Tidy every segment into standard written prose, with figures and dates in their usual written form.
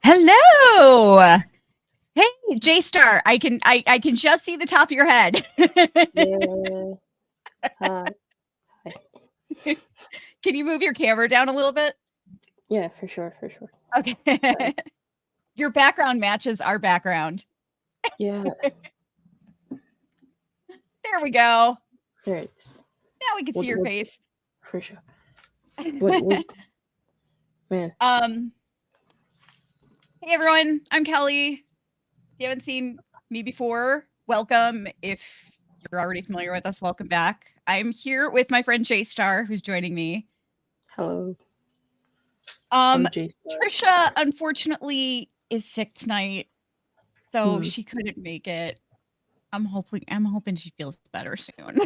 Hello. Hey, J-Star. I can just see the top of your head. Yeah. Hi. Can you move your camera down a little bit? Yeah, for sure. Okay. Your background matches our background. Yeah, There we go. there it is. Now we can see your What's face. for sure? What, man? Hey everyone, I'm Kelly. If you haven't seen me before, welcome. If you're already familiar with us, welcome back. I'm here with my friend J-Star, who's joining me. Hello, I'm Jason. Trisha unfortunately is sick tonight, so Hmm. she couldn't make it. I'm hoping she feels better soon.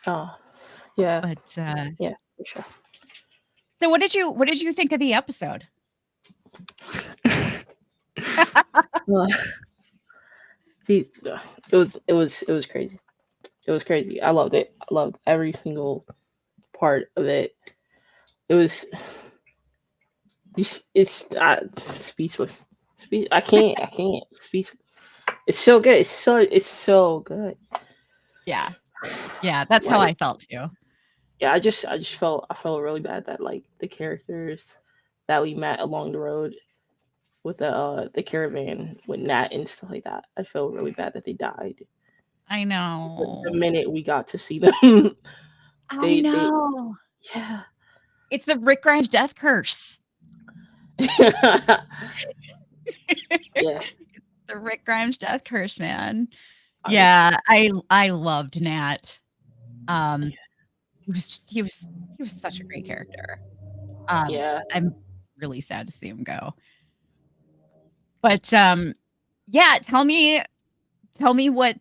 Oh, yeah, But yeah, for sure. so what did you think of the episode? Well, see, it was crazy. It was crazy. I loved it. I loved every single part of it. It was. It's speechless. I can't. I can't. Speech. It's so good. It's so good. Yeah. Yeah, that's how Like, I felt too. yeah, I felt really bad that like the characters that we met along the road with the caravan with Nat and stuff like that. I felt really bad that they died. I The know. minute we got to see them, I they know. yeah. It's the Rick Grimes death curse. Yeah. The Rick Grimes death curse, man. I was Yeah, I loved Nat. Um he was such a great character. yeah. I'm really sad to see him go. But yeah, tell me what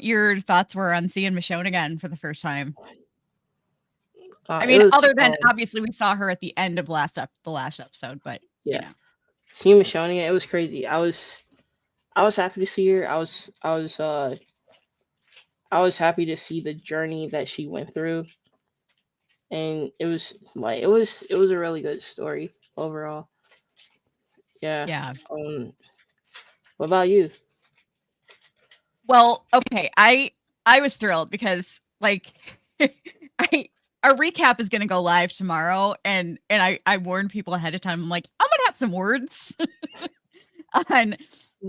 your thoughts were on seeing Michonne again for the first time. I It mean, was other than obviously we saw her at the end of the last episode, but you yeah. know. Seeing Michonne, it was crazy. I was happy to see her. I was happy to see the journey that she went through, and it was a really good story overall. Yeah. Yeah. Um. What about you? Well, okay, I was thrilled because like I our recap is gonna go live tomorrow and I warned people ahead of time. I'm like, I'm gonna have some words on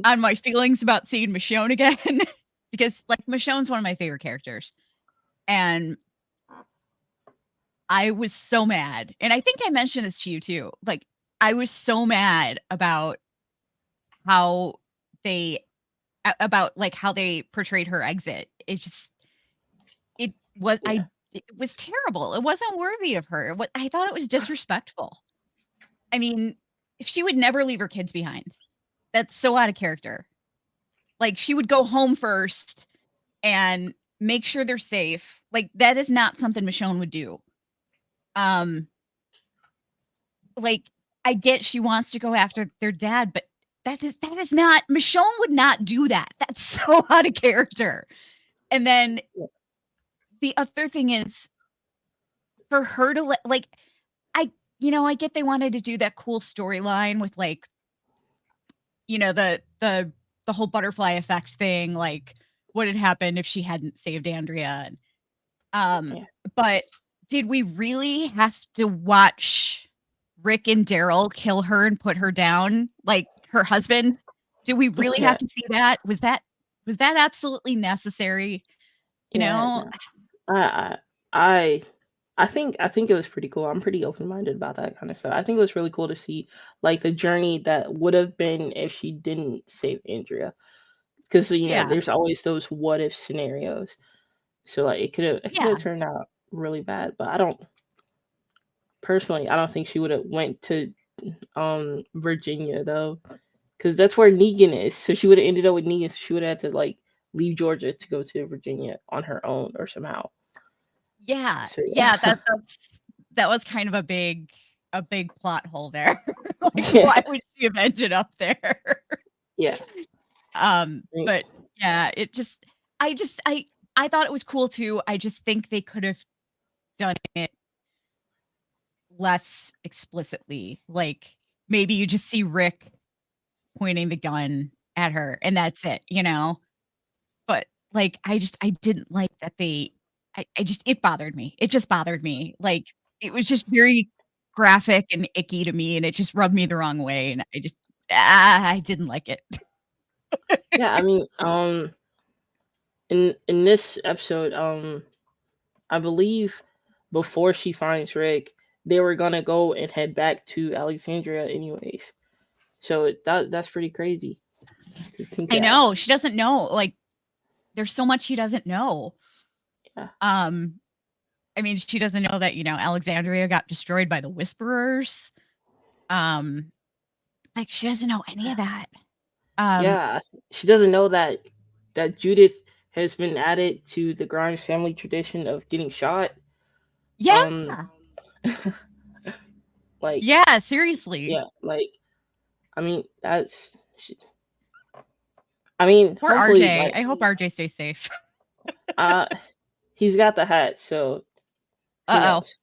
on my feelings about seeing Michonne again because like Michonne's one of my favorite characters. And I was so mad. And I think I mentioned this to you too. Like I was so mad about how they about like how they portrayed her exit. It was Yeah. I it was terrible. It wasn't worthy of her. What I thought it was disrespectful. I mean, she would never leave her kids behind. That's so out of character. Like she would go home first and make sure they're safe. Like that is not something Michonne would do. Um like I get she wants to go after their dad, but that is not Michonne would not do that. That's so out of character. And then Yeah. the other thing is for her to like I I get they wanted to do that cool storyline with like, the whole butterfly effect thing, like what had happened if she hadn't saved Andrea. And, Yeah. but did we really have to watch Rick and Daryl kill her and put her down like her husband? Did we really Yeah. have to see that? Was that absolutely necessary? You Yeah. know? No. I I I think it was pretty cool. I'm pretty open minded about that kind of stuff. I think it was really cool to see like the journey that would have been if she didn't save Andrea. Because Yeah. there's always those what if scenarios. So like it could have Yeah. turned out really bad. But I don't think she would have went to Virginia though. Because that's where Negan is. So she would have ended up with Negan. So she would have had to like leave Georgia to go to Virginia on her own or somehow. Yeah. So Yeah, yeah. that was kind of a big plot hole there. Like, Yeah. why would she have ended up there? Yeah. But yeah, it just I just I thought it was cool too. I just think they could have done it less explicitly. Like maybe you just see Rick pointing the gun at her and that's it, you know? But, like, I didn't like that I just it bothered me. It just bothered me. Like, it was just very graphic and icky to me, and it just rubbed me the wrong way, and I didn't like it. Yeah, I mean, in this episode, I believe before she finds Rick, they were gonna go and head back to Alexandria anyways. So that's pretty crazy to think I that. know, she doesn't know, like, there's so much she doesn't know. Yeah. Um, I mean, she doesn't know that, Alexandria got destroyed by the Whisperers. Um, like, she doesn't know any of that. Um, Yeah, she doesn't know that Judith has been added to the Grimes family tradition of getting shot. Um, yeah. like Yeah, seriously. yeah, like I mean that's. I mean, Poor hopefully, RJ. like I hope RJ stays safe. uh, he's got the hat, so who Uh-oh. knows?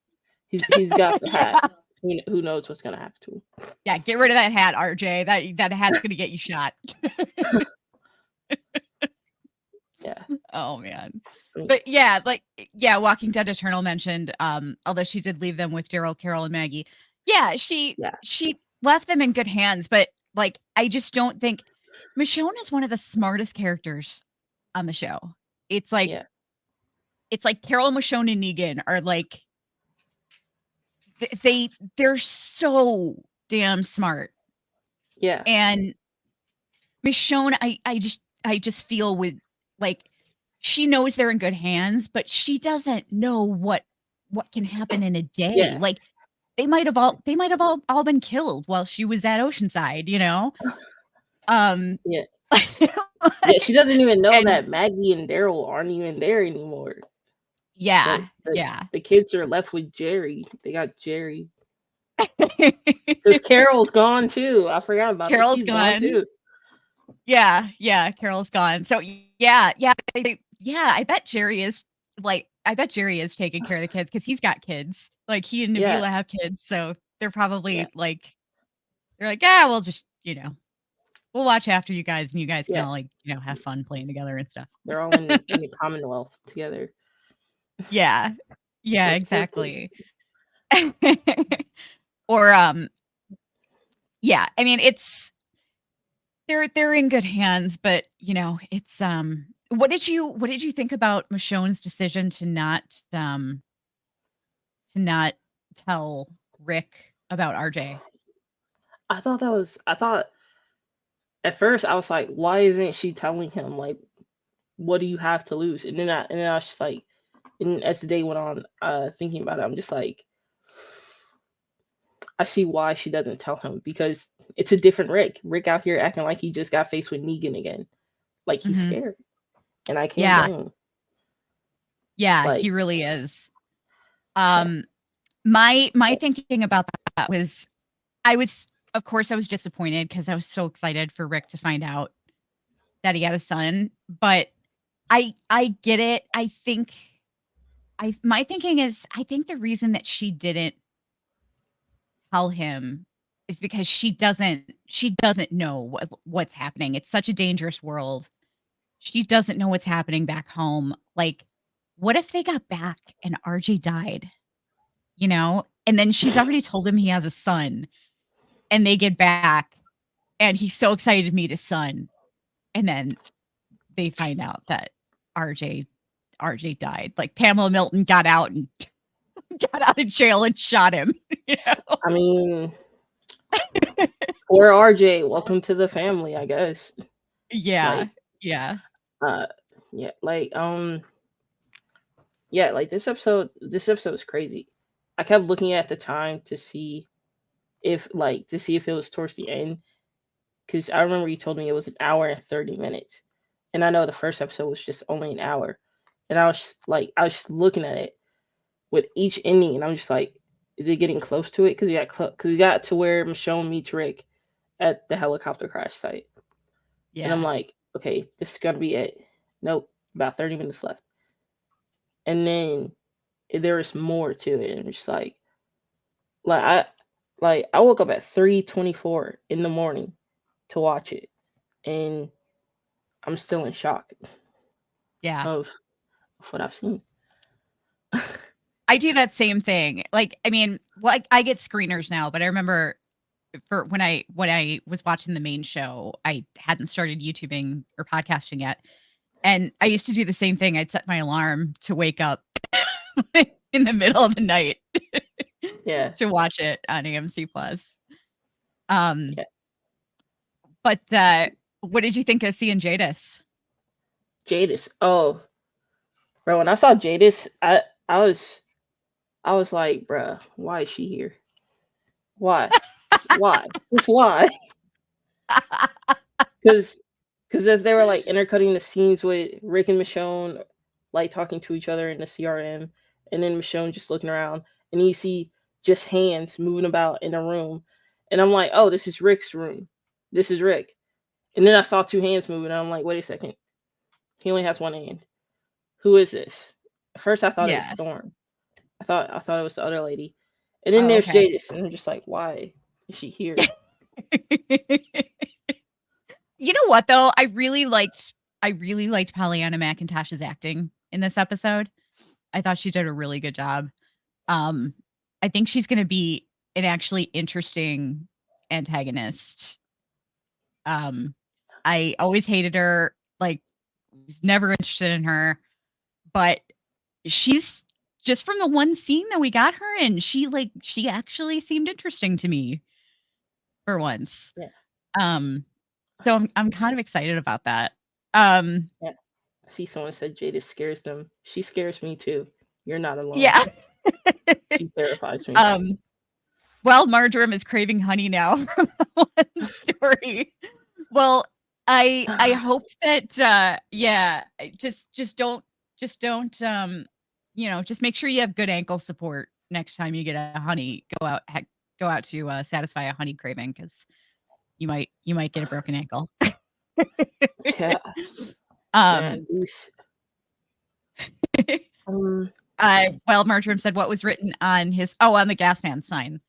He's got the hat. Yeah. Who knows what's gonna happen to him? Yeah, get rid of that hat, RJ. That hat's gonna get you shot. Yeah. Oh, man. I mean, But, yeah, like yeah, Walking Dead Eternal mentioned, although she did leave them with Daryl, Carol, and Maggie. Yeah, yeah, she left them in good hands, but, like, I just don't think Michonne is one of the smartest characters on the show. It's like yeah, it's like Carol, Michonne, and Negan are, like they're so damn smart. yeah, And Michonne, I just feel with like she knows they're in good hands, but she doesn't know what can happen in a day. yeah, Like they might have all been killed while she was at Oceanside, you know? Um yeah, yeah. She doesn't even know and that Maggie and Daryl aren't even there anymore. yeah, The the yeah. the kids are left with Jerry. They got Jerry because Carol's gone too. I forgot about that. Carol's She's gone gone. too. Yeah, yeah, Carol's gone. So yeah, I bet Jerry is taking care of the kids because 'cause he's got kids. Like, he and Yeah, Nabila have kids, so they're yeah, probably like they're like, "Ah, we'll just, we'll watch after you guys, and you guys can yeah. all, like, have fun playing together and stuff." They're all in the Commonwealth together. Yeah. Yeah, That's perfect. exactly. Or, yeah, I mean, they're in good hands, but, it's, what did you think about Michonne's decision to not tell Rick about RJ? I thought at first I was like, why isn't she telling him? Like, what do you have to lose? And then I was just like, and as the day went on, thinking about it, I'm just like, I see why she doesn't tell him because it's a different Rick. Rick out here acting like he just got faced with Negan again. Like he's Mhm. scared. And I can't Yeah, blame him. yeah, Like, he really is. yeah. Um, my thinking about that was I was of course, I was disappointed because I was so excited for Rick to find out that he had a son, but I get it. My thinking is I think the reason that she didn't tell him is because she doesn't know what's happening. It's such a dangerous world. She doesn't know what's happening back home. Like, what if they got back and RJ died, you know? And then she's already told him he has a son, and they get back, and he's so excited to meet his son, and then they find out that RJ RJ died. Like, Pamela Milton got out and got out of jail and shot him, you know? I mean, poor RJ, welcome to the family, I guess. Yeah, Like, yeah. uh yeah, like this episode is crazy. I kept looking at the time to see if it was towards the end because I remember you told me it was an hour and 30 minutes, and I know the first episode was just only an hour, and I was just looking at it with each ending, and I'm just like, is it getting close to it? Because we got to where Michonne meets Rick at the helicopter crash site, and I'm Yeah. like, okay, this is gonna be it. Nope, about 30 minutes left, and then there is more to it, and I'm just like I Like I woke up at 3:24 in the morning to watch it, and I'm still in shock Yeah. of what I've seen. I do that same thing. Like, I mean, like I get screeners now, but I remember for when I was watching the main show, I hadn't started YouTubing or podcasting yet. And I used to do the same thing. I'd set my alarm to wake up in the middle of the night Yeah, to watch it on AMC Plus. Um, yeah. but what did you think of seeing Jadis? Jadis. Oh, bro, when I saw Jadis, I was I was like, bruh, why is she here? Why? Why? Just why? Because as they were like intercutting the scenes with Rick and Michonne like talking to each other in the CRM, and then Michonne just looking around, and you see just hands moving about in a room, and I'm like, oh, this is Rick's room. This is Rick. And then I saw two hands moving, and I'm like, wait a second, he only has one hand. Who is this? At first, I thought it was Yeah. Storm. I thought it was the other lady, and then Oh, there's okay. Jadis, and I'm just like, why is she here? You know what though? I really liked Pollyanna McIntosh's acting in this episode. I thought she did a really good job. Um, I think she's gonna be an actually interesting antagonist. Um, I always hated her, like was never interested in her, but she's just from the one scene that we got her in, she actually seemed interesting to me for once. Yeah, Um, so I'm kind of excited about that. Um, yeah. I see someone said Jadis scares them. She scares me too. You're not alone. yeah. She terrifies me. um, well, Marjoram is craving honey now from that one story. Well, I hope that yeah, just don't just make sure you have good ankle support next time you get a honey. Go out to satisfy a honey craving because you might get a broken ankle. Yeah, um man. Um, well, Marjoram said what was written on on the gas man sign.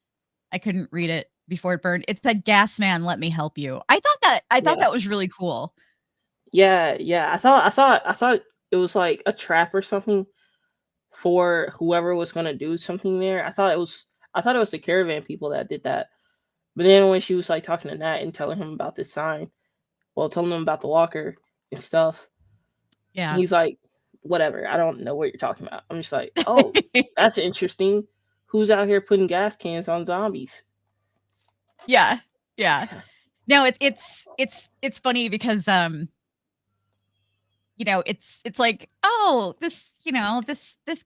I couldn't read it before it burned. It said gas man, let me help you. I thought yeah, that was really cool. yeah. I thought it was like a trap or something for whoever was gonna do something there. I thought it was the caravan people that did that. But then when she was like talking to Nat and telling him about this sign, well, telling him about the walker and stuff, and Yeah. he's like, whatever, I don't know what you're talking about. I'm just like, oh, that's interesting. Who's out here putting gas cans on zombies? Yeah. Yeah. No, it's funny because it's like, oh, this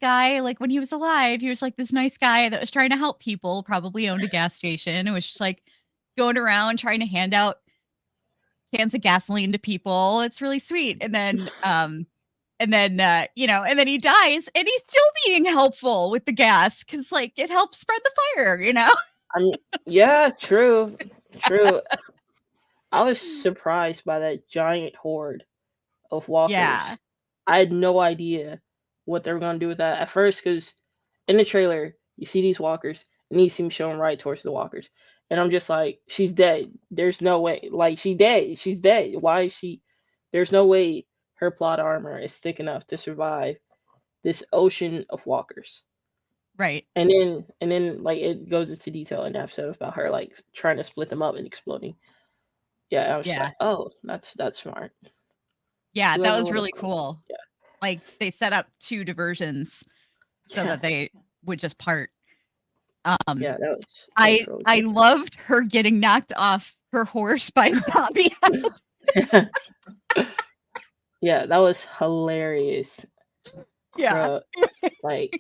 guy, like when he was alive, he was like this nice guy that was trying to help people, probably owned a gas station. It was just like going around trying to hand out cans of gasoline to people. It's really sweet. And then he dies and he's still being helpful with the gas because like it helps spread the fire. I mean, yeah, true, true. I was surprised by that giant horde of Yeah. walkers. I had no idea what they were gonna do with that at first, because in the trailer you see these walkers and you see them showing right towards the walkers, and I'm just like, she's dead. There's no way. Like she's dead. She's dead. Why is she? There's no way her plot armor is thick enough to survive this ocean of walkers. Right. And then like it goes into detail in the episode about her like trying to split them up and exploding. Yeah, I was just Yeah. like, oh, that's smart. Yeah. That Whoever was would have really thought? cool. Yeah, Like they set up two diversions so yeah, that they would just part. yeah. That was I really I cool. loved her getting knocked off her horse by a zombie. Yeah, that was hilarious, Yeah. bro. Like,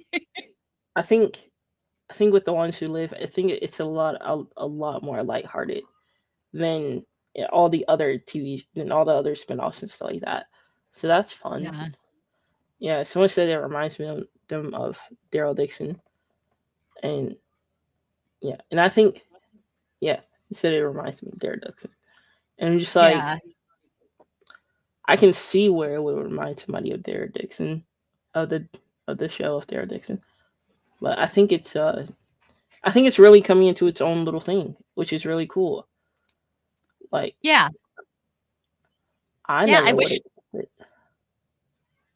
I think I think with the ones who live, I think it's a lot more lighthearted than all the other TV than all the other spinoffs and stuff like that. So that's fun. Yeah. Yeah, someone said it reminds me of them of Daryl Dixon, and yeah, and I think yeah, he said it reminds me of Daryl Dixon, and I'm just like, Yeah. I can see where it would remind somebody of Daryl Dixon, of the show of Daryl Dixon, but I think I think it's really coming into its own little thing, which is really cool. Like, Yeah. I Yeah, never would have.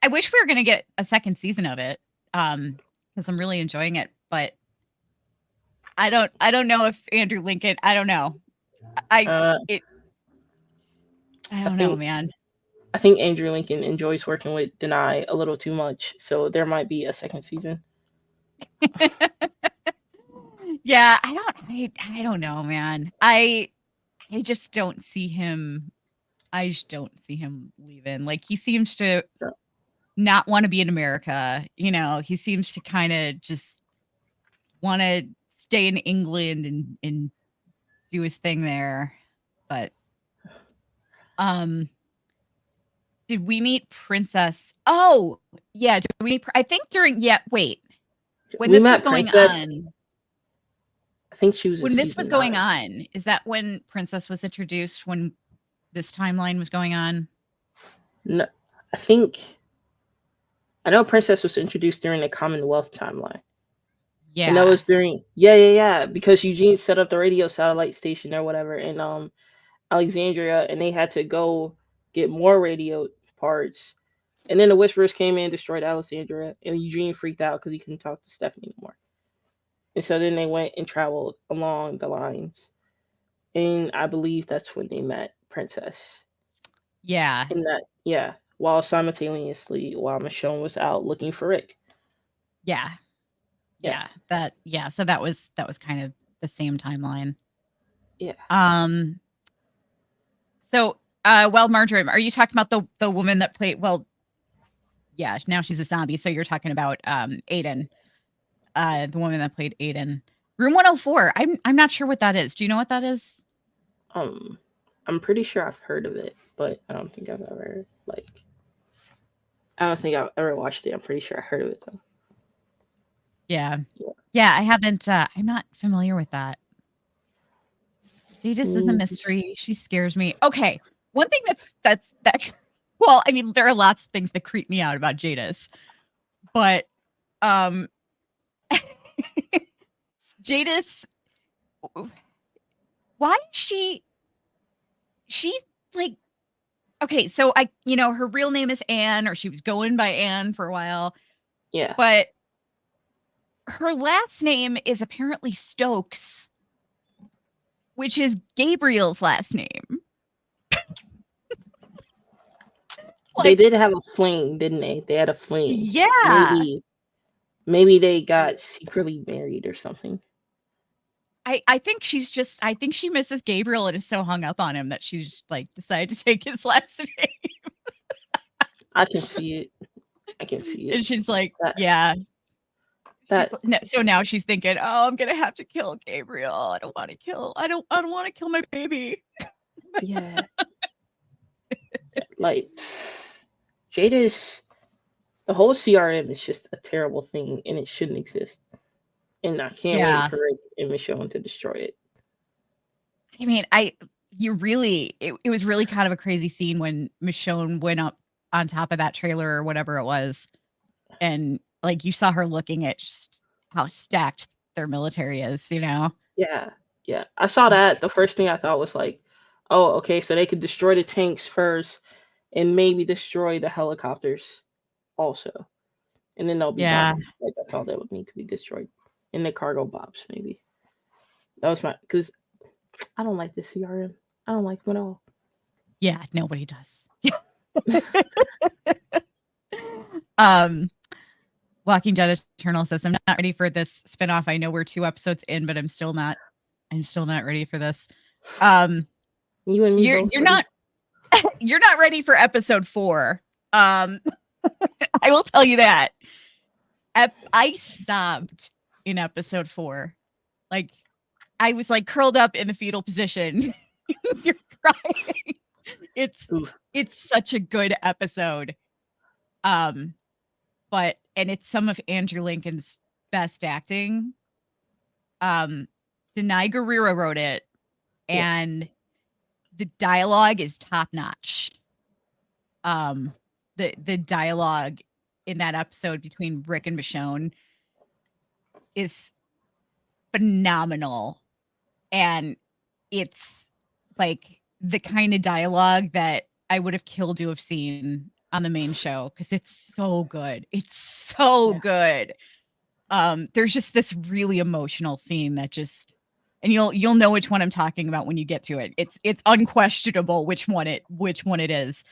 I wish we were gonna get a second season of it, because I'm really enjoying it, but I don't know if Andrew Lincoln I don't know. I it I I don't know, think man. I think Andrew Lincoln enjoys working with Danai a little too much, so there might be a second season. Yeah, I don't know, man. I just don't see him I just don't see him leaving. Like, he seems to Yeah. not wanna be in America, he seems to kinda just wanna stay in England and do his thing there, but, um did we meet Princess? Oh, yeah, did we meet I think during yeah, wait. When We this was met going Princess. on I think she was in when this was season going 9. on, is that when Princess was introduced when this timeline was going on? No, I think I know Princess was introduced during the Commonwealth timeline. And that Yeah. was during yeah, because Eugene set up the radio satellite station or whatever in Alexandria, and they had to go get more radio parts. And then the Whisperers came in and destroyed Alexandria, and Eugene freaked out because he couldn't talk to Stephanie anymore. And so then they went and traveled along the lines, and I believe that's when they met Princess. Yeah. And that while simultaneously while Michonne was out looking for Rick. Yeah. Yeah, So that was kind of the same timeline. yeah. Um, so, well, Marjorie, are you talking about the woman that played well, yeah, now she's a zombie, so you're talking about, Aiden, the woman that played Aiden. Room 104, I'm not sure what that is. Do you know what that is? Um, I'm pretty sure I've heard of it, but I don't think I've ever I don't think I've ever watched it. I'm pretty sure I heard of it though. Yeah. Yeah. Yeah, I haven't, I'm not familiar with that. Jadis is a Mm, mystery. She scares me. Okay. One thing that well, I mean, there are lots of things that creep me out about Jadis, but um Jadis why is she's like okay, so her real name is Anne or she was going by Anne for a while, yeah. but her last name is apparently Stokes, which is Gabriel's last name. They Like, did have a fling, didn't they? They had a fling. yeah. Maybe they got secretly married or something. I think she misses Gabriel and is so hung up on him that she's like decided to take his last name. I can see it. I can see it. And she's like, That yeah. that So now she's thinking, oh, I'm gonna have to kill Gabriel. I don't want to kill my baby. yeah. Like Jada's the whole CRM is just a terrible thing and it shouldn't exist. And I can't wait Yeah. for Rick and Michonne to destroy it. I mean, it was really kind of a crazy scene when Michonne went up on top of that trailer or whatever it was. And like you saw her looking at just how stacked their military is, Yeah. Yeah. I saw that. The first thing I thought was like, oh, okay, so they could destroy the tanks first and maybe destroy the helicopters also. And then they'll be Yeah. done. Like that's all that would need to be destroyed. And the cargo bombs, maybe. That was my because I don't like the CRM. I don't like them at all. Yeah, nobody does. um Walking Dead Eternal says, I'm not ready for this spinoff. I know we're 2 episodes in, but I'm still not ready for this. You and me You're both. you're not you're not ready for episode 4. I will tell you that. I sobbed in episode 4. Like, I was like curled up in the fetal position. You're crying. Oof. It's such a good episode. But it's some of Andrew Lincoln's best acting. Danai Gurira wrote it, Yeah. and the dialogue is top notch. The dialogue in that episode between Rick and Michonne is phenomenal. And it's like the kind of dialogue that I would have killed to have seen on the main show because it's so good. It's so good. There's just this really emotional scene that just, and you'll know which one I'm talking about when you get to it. It's unquestionable which one it is.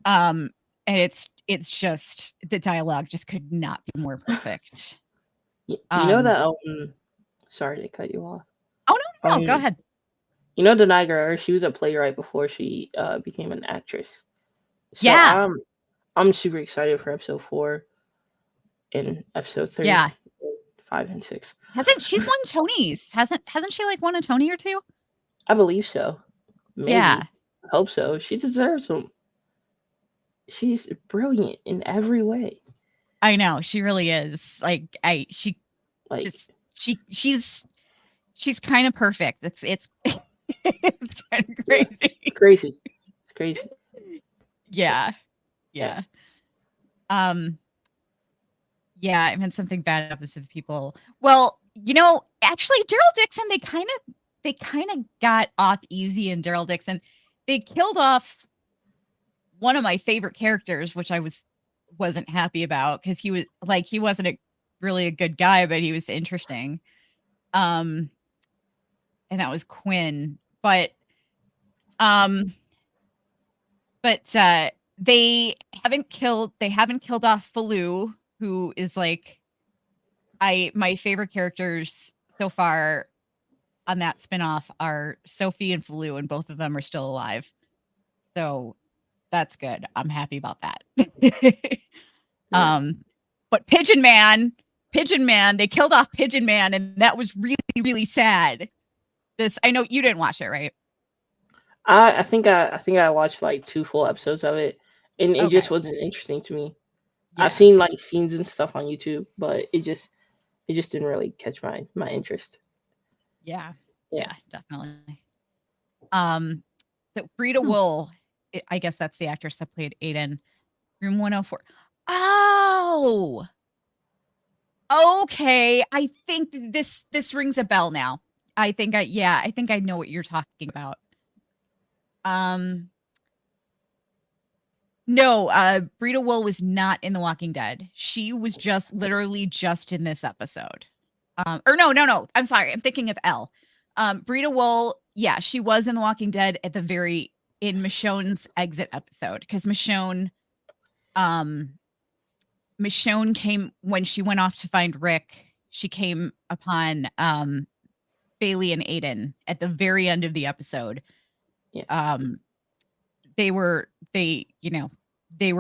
And it's just the dialogue just could not be more perfect. You know that sorry to cut you off. Oh no, go ahead. You know Danai Gurira, she was a playwright before she became an actress. So Yeah. I'm super excited for episode 4 and episode 3. Yeah. 5 and 6. She's won Tonys? Hasn't she like won a Tony or 2? I believe so. Maybe. Yeah. I hope so. She deserves them. She's brilliant in every way. I know, she really is. She's kind of perfect. It's it's kind of crazy. Yeah, crazy. It's crazy. Yeah. Yeah. Yeah, I meant something bad happens to the people. Well, actually Daryl Dixon, they kind of got off easy in Daryl Dixon. They killed off one of my favorite characters, which I wasn't happy about because he wasn't really a good guy, but he was interesting. And that was Quinn. But they haven't killed off Falou, who is like my favorite characters so far on that spinoff are Sophie and Falou, and both of them are still alive. So that's good. I'm happy about that. But Pigeon Man, they killed off Pigeon Man, and that was really, really sad. I know you didn't watch it, right? I think I watched like 2 full episodes of it, and it just wasn't interesting to me. Yeah. I've seen like scenes and stuff on YouTube, but it just didn't really catch my interest. Yeah, definitely. So Brita Wool, I guess that's the actress that played Aiden. Room 104. Oh, okay. I think this rings a bell now. I think I know what you're talking about. No, Brita Wool was not in The Walking Dead. She was literally just in this episode. Or no. I'm sorry. I'm thinking of Elle. Brita Wool, yeah, she was in The Walking Dead in Michonne's exit episode because Michonne came when she went off to find Rick. She came upon Bailey and Aiden at the very end of the episode. Yeah. They were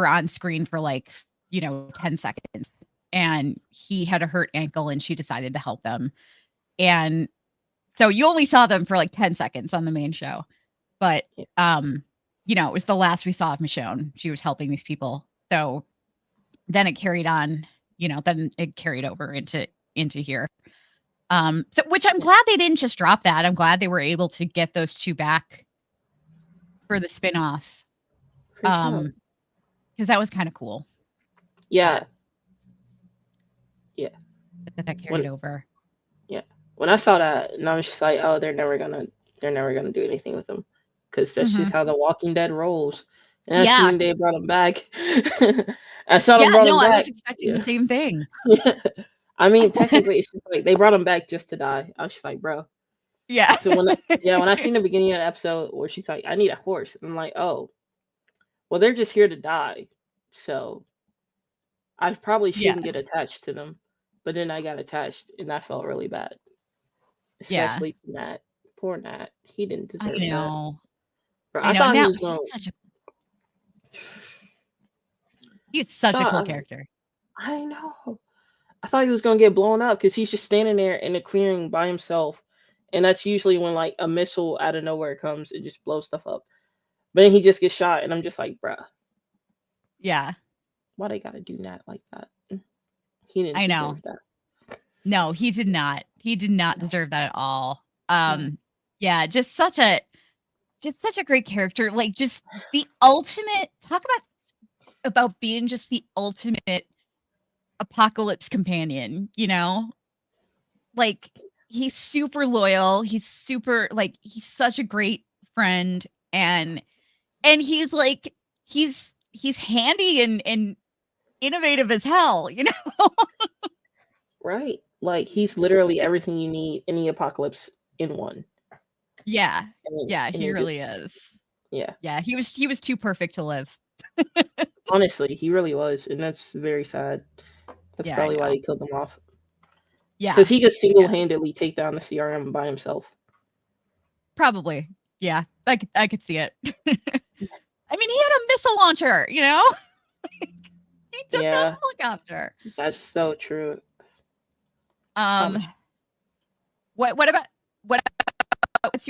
on screen for 10 seconds, and he had a hurt ankle and she decided to help them. And so you only saw them for 10 seconds on the main show, but it was the last we saw of Michonne. She was helping these people. So then it carried on, then it carried over into here. So which I'm glad they didn't just drop that. I'm glad they were able to get those 2 back for the spinoff. Because that was kind of cool. Yeah. That carried over. Yeah. When I saw that, and I was just like, oh, they're never gonna do anything with them, because that's just how The Walking Dead rolls. And I seen they brought them back. I saw them brought them back. I was expecting the same thing. I mean, technically, it's just like they brought them back just to die. I was just like, bro. Yeah. So when I seen the beginning of the episode where she's like, I need a horse, I'm like, oh, well, they're just here to die. So I probably shouldn't get attached to them. But then I got attached, and I felt really bad. Especially Nat. Poor Nat. He didn't deserve that. Bro, I thought he was going... He's such a cool character. I know. I thought he was going to get blown up because he's just standing there in a clearing by himself. And that's usually when a missile out of nowhere comes and just blows stuff up. But then he just gets shot, and I'm just like, bruh. Yeah. Why they gotta do Nat like that? He didn't deserve that. No, he did not. He did not deserve that at all. Yeah, just such a great character. Just the ultimate, talk about being just the ultimate apocalypse companion, he's super loyal. He's super he's such a great friend, and he's like he's handy and innovative as hell, you know? Right? Like he's literally everything you need in the apocalypse in one. Yeah. And Yeah, and he then really just is. yeah. Yeah, he was too perfect to live. Honestly, he really was, and that's very sad. That's Yeah, I probably why know. he killed them off. Because Yeah. he could Yeah. single-handedly take down the CRM by himself. Probably. Yeah. I could see it. I mean, he had a missile launcher, you know? He took down Yeah, a helicopter. that's so true. Um, Um, what about what what's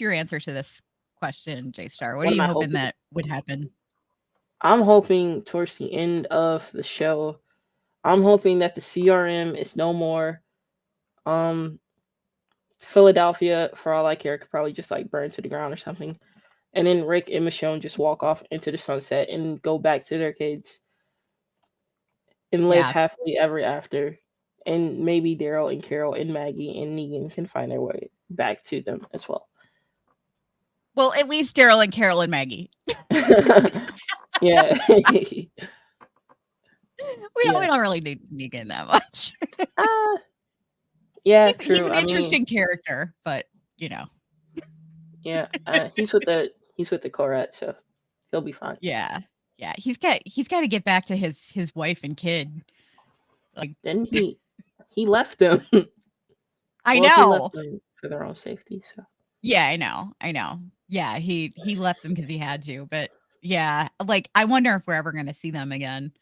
your answer to this question, J Star? What are what am you I hoping hoping? that would happen? I'm hoping towards the end of the show, I'm hoping that the CRM is no more. Um, Philadelphia, for all I care, could probably just like burn to the ground or something. And then Rick and Michonne just walk off into the sunset and go back to their kids and live Yeah. happily ever after. And maybe Daryl and Carol and Maggie and Negan can find their way back to them as well. Well, at least Daryl and Carol and Maggie. Yeah. We Yeah. don't really need Negan that much. Uh, yeah, He's true. an I mean, interesting character, but you know, yeah, he's with the Corette, so he'll be fine. yeah, yeah. He's got to get back to his wife and kid. Like, Then he left them. I Well, he left know. them for their own safety, so Yeah, I know. Yeah, he left them because he had to. But yeah, like I wonder if we're ever gonna see them again.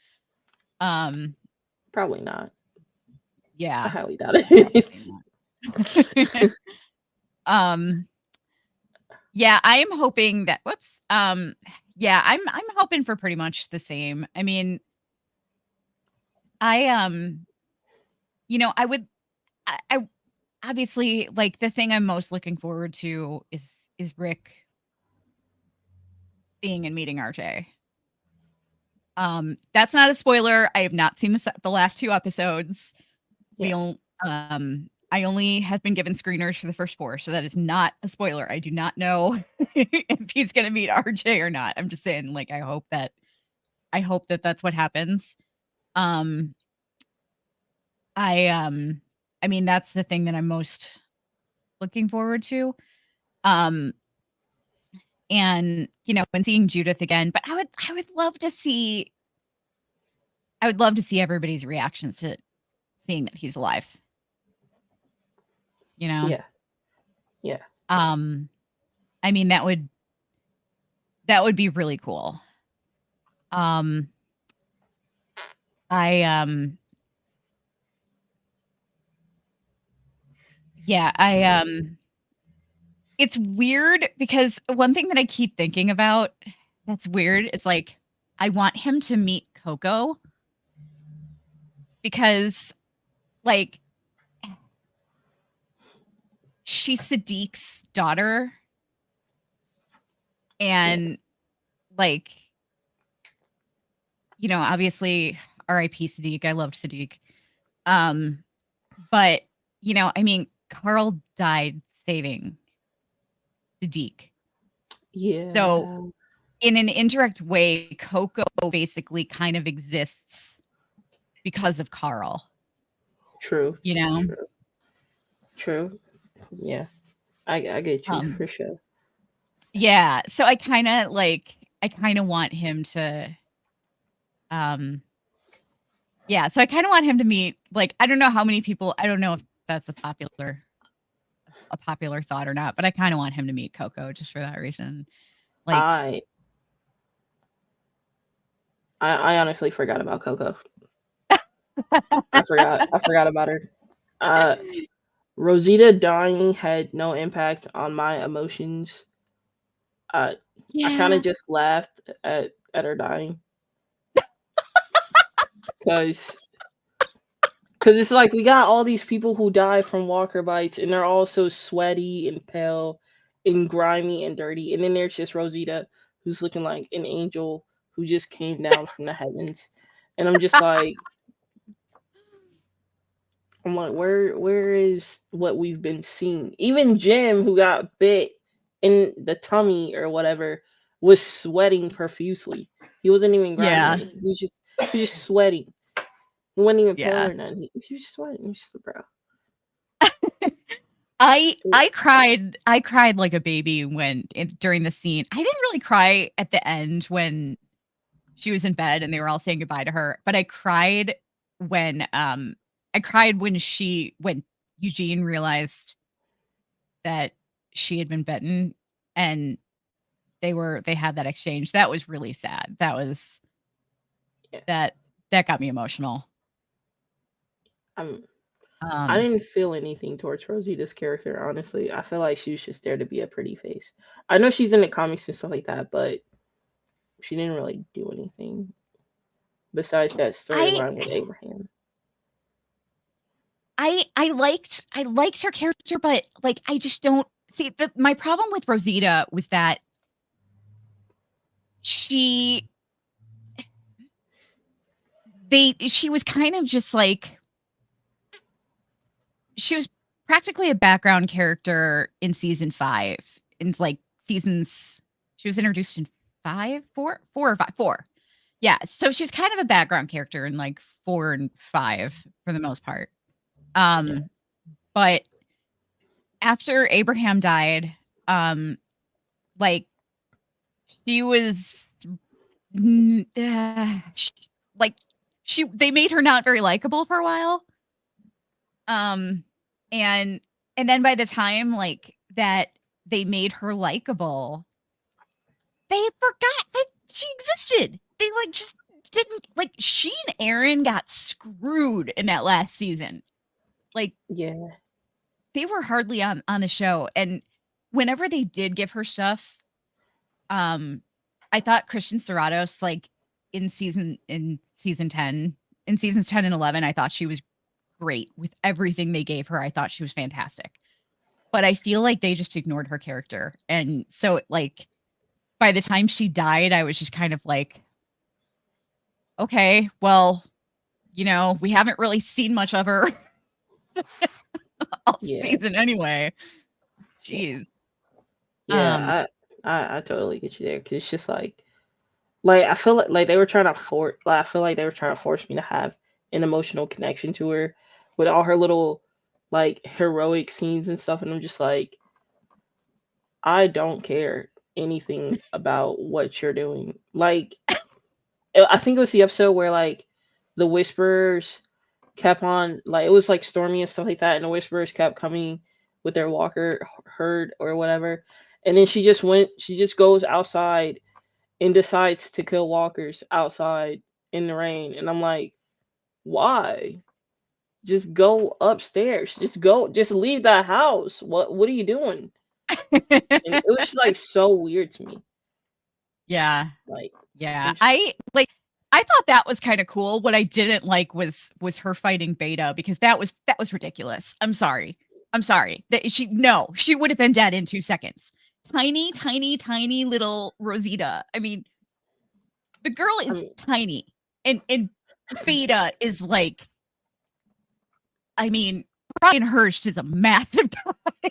Um, probably not. I yeah, highly doubt yeah, it. probably not. Yeah, I'm hoping that. Whoops. Yeah, I'm hoping for pretty much the same. I mean, I you know, I obviously like the thing I'm most looking forward to is Rick seeing and meeting RJ. That's not a spoiler. I have not seen the last 2 episodes. Yeah, I only have been given screeners for the first 4, so that is not a spoiler. I do not know if he's gonna meet RJ or not. I'm just saying, like, I hope that that's what happens. Um, I mean, that's the thing that I'm most looking forward to. Um, and you know, and seeing Judith again, but I would love to see everybody's reactions to seeing that he's alive. You know? yeah, yeah. Um, I mean, that would be really cool. Um, I yeah, it's weird because one thing that I keep thinking about that's weird, it's like I want him to meet Coco because like she's Sadiq's daughter Yeah. and like you know, obviously R.I.P. Sadiq. I loved Sadiq. But you know, I mean, Carl died saving Sadiq. So Yeah. in an indirect way, Coco basically kind of exists because of Carl. True. You know? True. True. Yeah. I get you Um for sure. yeah. So I kinda want him to yeah, so I kinda want him to meet like I don't know how many people I don't know if that's a popular thought or not, but I kinda want him to meet Coco just for that reason. Like I I honestly forgot about Coco. I forgot about her. Uh Rosita dying had no impact on my emotions. Uh I kind of yeah. just laughed at her dying cuz cuz it's like we got all these people who die from walker bites and they're all so sweaty and pale and grimy and dirty, and then there's just Rosita who's looking like an angel who just came down from the heavens. And I'm just like, I'm like, where is what we've been seeing? Even Jim, who got bit in the tummy or whatever, was sweating profusely. He wasn't even grabbing Yeah. anything. He was just sweating. He wasn't even pale Yeah. or nothing. He was just sweating. He was just bro. I cried like a baby during the scene. I didn't really cry at the end when she was in bed and they were all saying goodbye to her, but when I cried when Eugene realized that she had been bitten and they had that exchange. That was really sad. Yeah. That got me emotional. I didn't feel anything towards Rosita's character, honestly. I feel like she was just there to be a pretty face. I know she's in the comics and stuff like that, but she didn't really do anything besides that I storyline with Abraham. I liked her character, but like I just don't see my problem with Rosita was that she she was kind of just like she was practically a background character in season 5. In like seasons she was introduced in 5, 4 or 5, 4. Yeah, so she was kind of a background character in like 4 and 5 for the most part. Yeah. But after Abraham died, like she was like they made her not very likable for a while. Um and then by the time like that they made her likable, they forgot that she existed. They like just didn't like she and Aaron got screwed in that last season. Like Yeah. they were hardly on the show, and whenever they did give her stuff, I thought Christian Serratos, like in season 10, in seasons 10 and 11, I thought she was great with everything they gave her. I thought she was fantastic. But I feel like they just ignored her character. And so like by the time she died, I was just kind of like, okay, well, we haven't really seen much of her all Yeah. season anyway. Yeah. Jeez. Um, Yeah. I totally get you there because it's just like I feel like they were trying to force. Like, I feel like they were trying to force me to have an emotional connection to her with all her little like heroic scenes and stuff, and I'm just like, I don't care anything about what you're doing. Like, I think it was the episode where like the Whisperers kept on like it was like stormy and stuff like that, and the Whisperers kept coming with their walker herd or whatever, and then she just goes outside and decides to kill walkers outside in the rain, and I'm like, why? Just go upstairs. Just leave the house. What are you doing? And it was just like so weird to me. yeah. Like, Yeah. I'm just, I thought that was kind of cool. What I didn't like was her fighting Beta because that was ridiculous. I'm sorry. That she would have been dead in 2 seconds. Tiny, tiny, tiny little Rosita. I mean, the girl I is mean, tiny and Beta is like, I mean, Brian Hurst is a massive guy.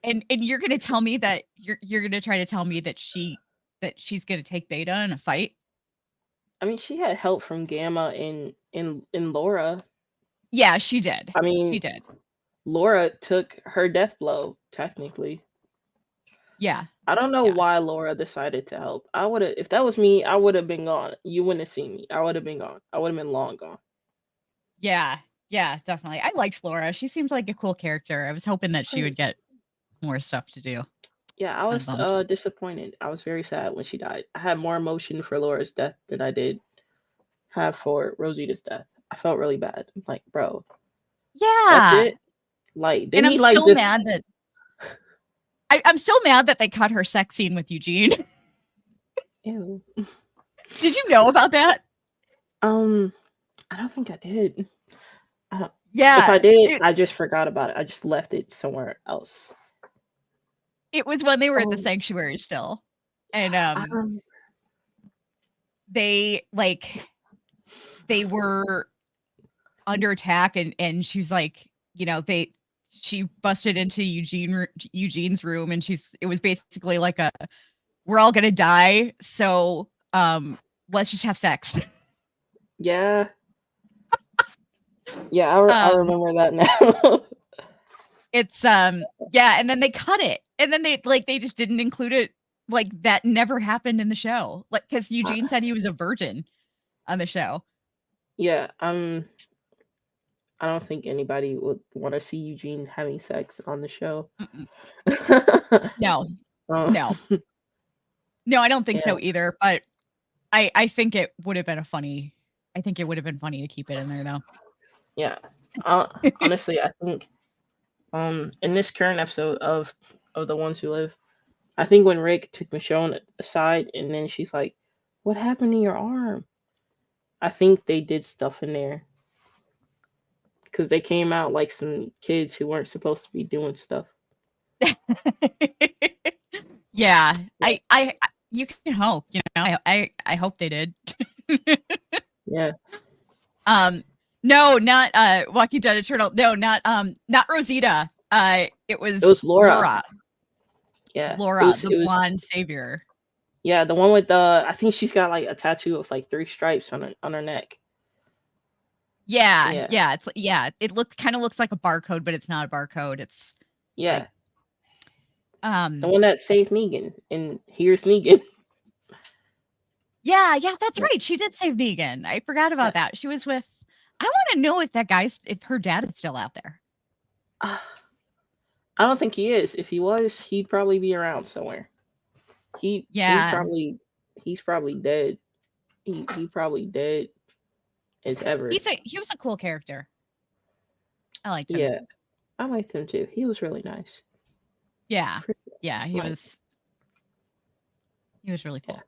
And you're gonna tell me that you're gonna try to tell me that she's gonna take Beta in a fight? I mean, she had help from Gamma in Laura. Yeah, she did. I She mean, did. Laura took her death blow technically. Yeah. I don't know Yeah. why Laura decided to help. I would have, if that was me, I would have been gone. You wouldn't have seen me. I would have been gone. I would have been long gone. Yeah. Yeah, definitely. I liked Laura. She seems like a cool character. I was hoping that I she mean, would get more stuff to do. yeah, I I'm was bummed. disappointed. I was very sad when she died. I had more emotion for Laura's death than I did have for Rosita's death. I felt really bad. I'm like, bro, that's Yeah. it. Like, And didn't I'm he like still just? mad that I'm still mad that they cut her sex scene with Eugene. Ew. Did you know about that? I don't think I did. I don't, if Yeah. I did, It I just forgot about it. I just left it somewhere else. it was when they were at the Oh, sanctuary still. And um, they like they were under attack, and she's like, she busted into Eugene's room, and it was basically like we're all gonna die, so let's just have sex. Yeah. Yeah, I remember that now. It's yeah, and then they cut it, and then they just didn't include it. Like, that never happened in the show, like, because Eugene said he was a virgin on the show. Yeah, I don't think anybody would want to see Eugene having sex on the show. No, Um, no, I don't think yeah, so either. But I think it would have been funny to keep it in there, though. yeah. Honestly, I think in this current episode of The Ones Who Live, I think when Rick took Michonne aside and then she's like, "What happened to your arm?" I think they did stuff in there because they came out like some kids who weren't supposed to be doing stuff. Yeah, I you can hope, I hope they did. Yeah. No, not Walking Dead Eternal. No, not Rosita. It was Laura. Yeah, Laura, the blonde savior. Yeah, the one with the, I think she's got like a tattoo of like 3 stripes on her neck. Yeah. It's it kind of looks like a barcode, but it's not a barcode. It's the like, one that saved Negan, and here's Negan. Yeah, that's right. She did save Negan. I forgot about that. She was with. I want to know if her dad is still out there. I don't think he is. If he was, he'd probably be around somewhere. He's probably dead. He probably dead as ever. He was a cool character. I liked him. Yeah, I liked him too. He was really nice. Yeah, he was really cool.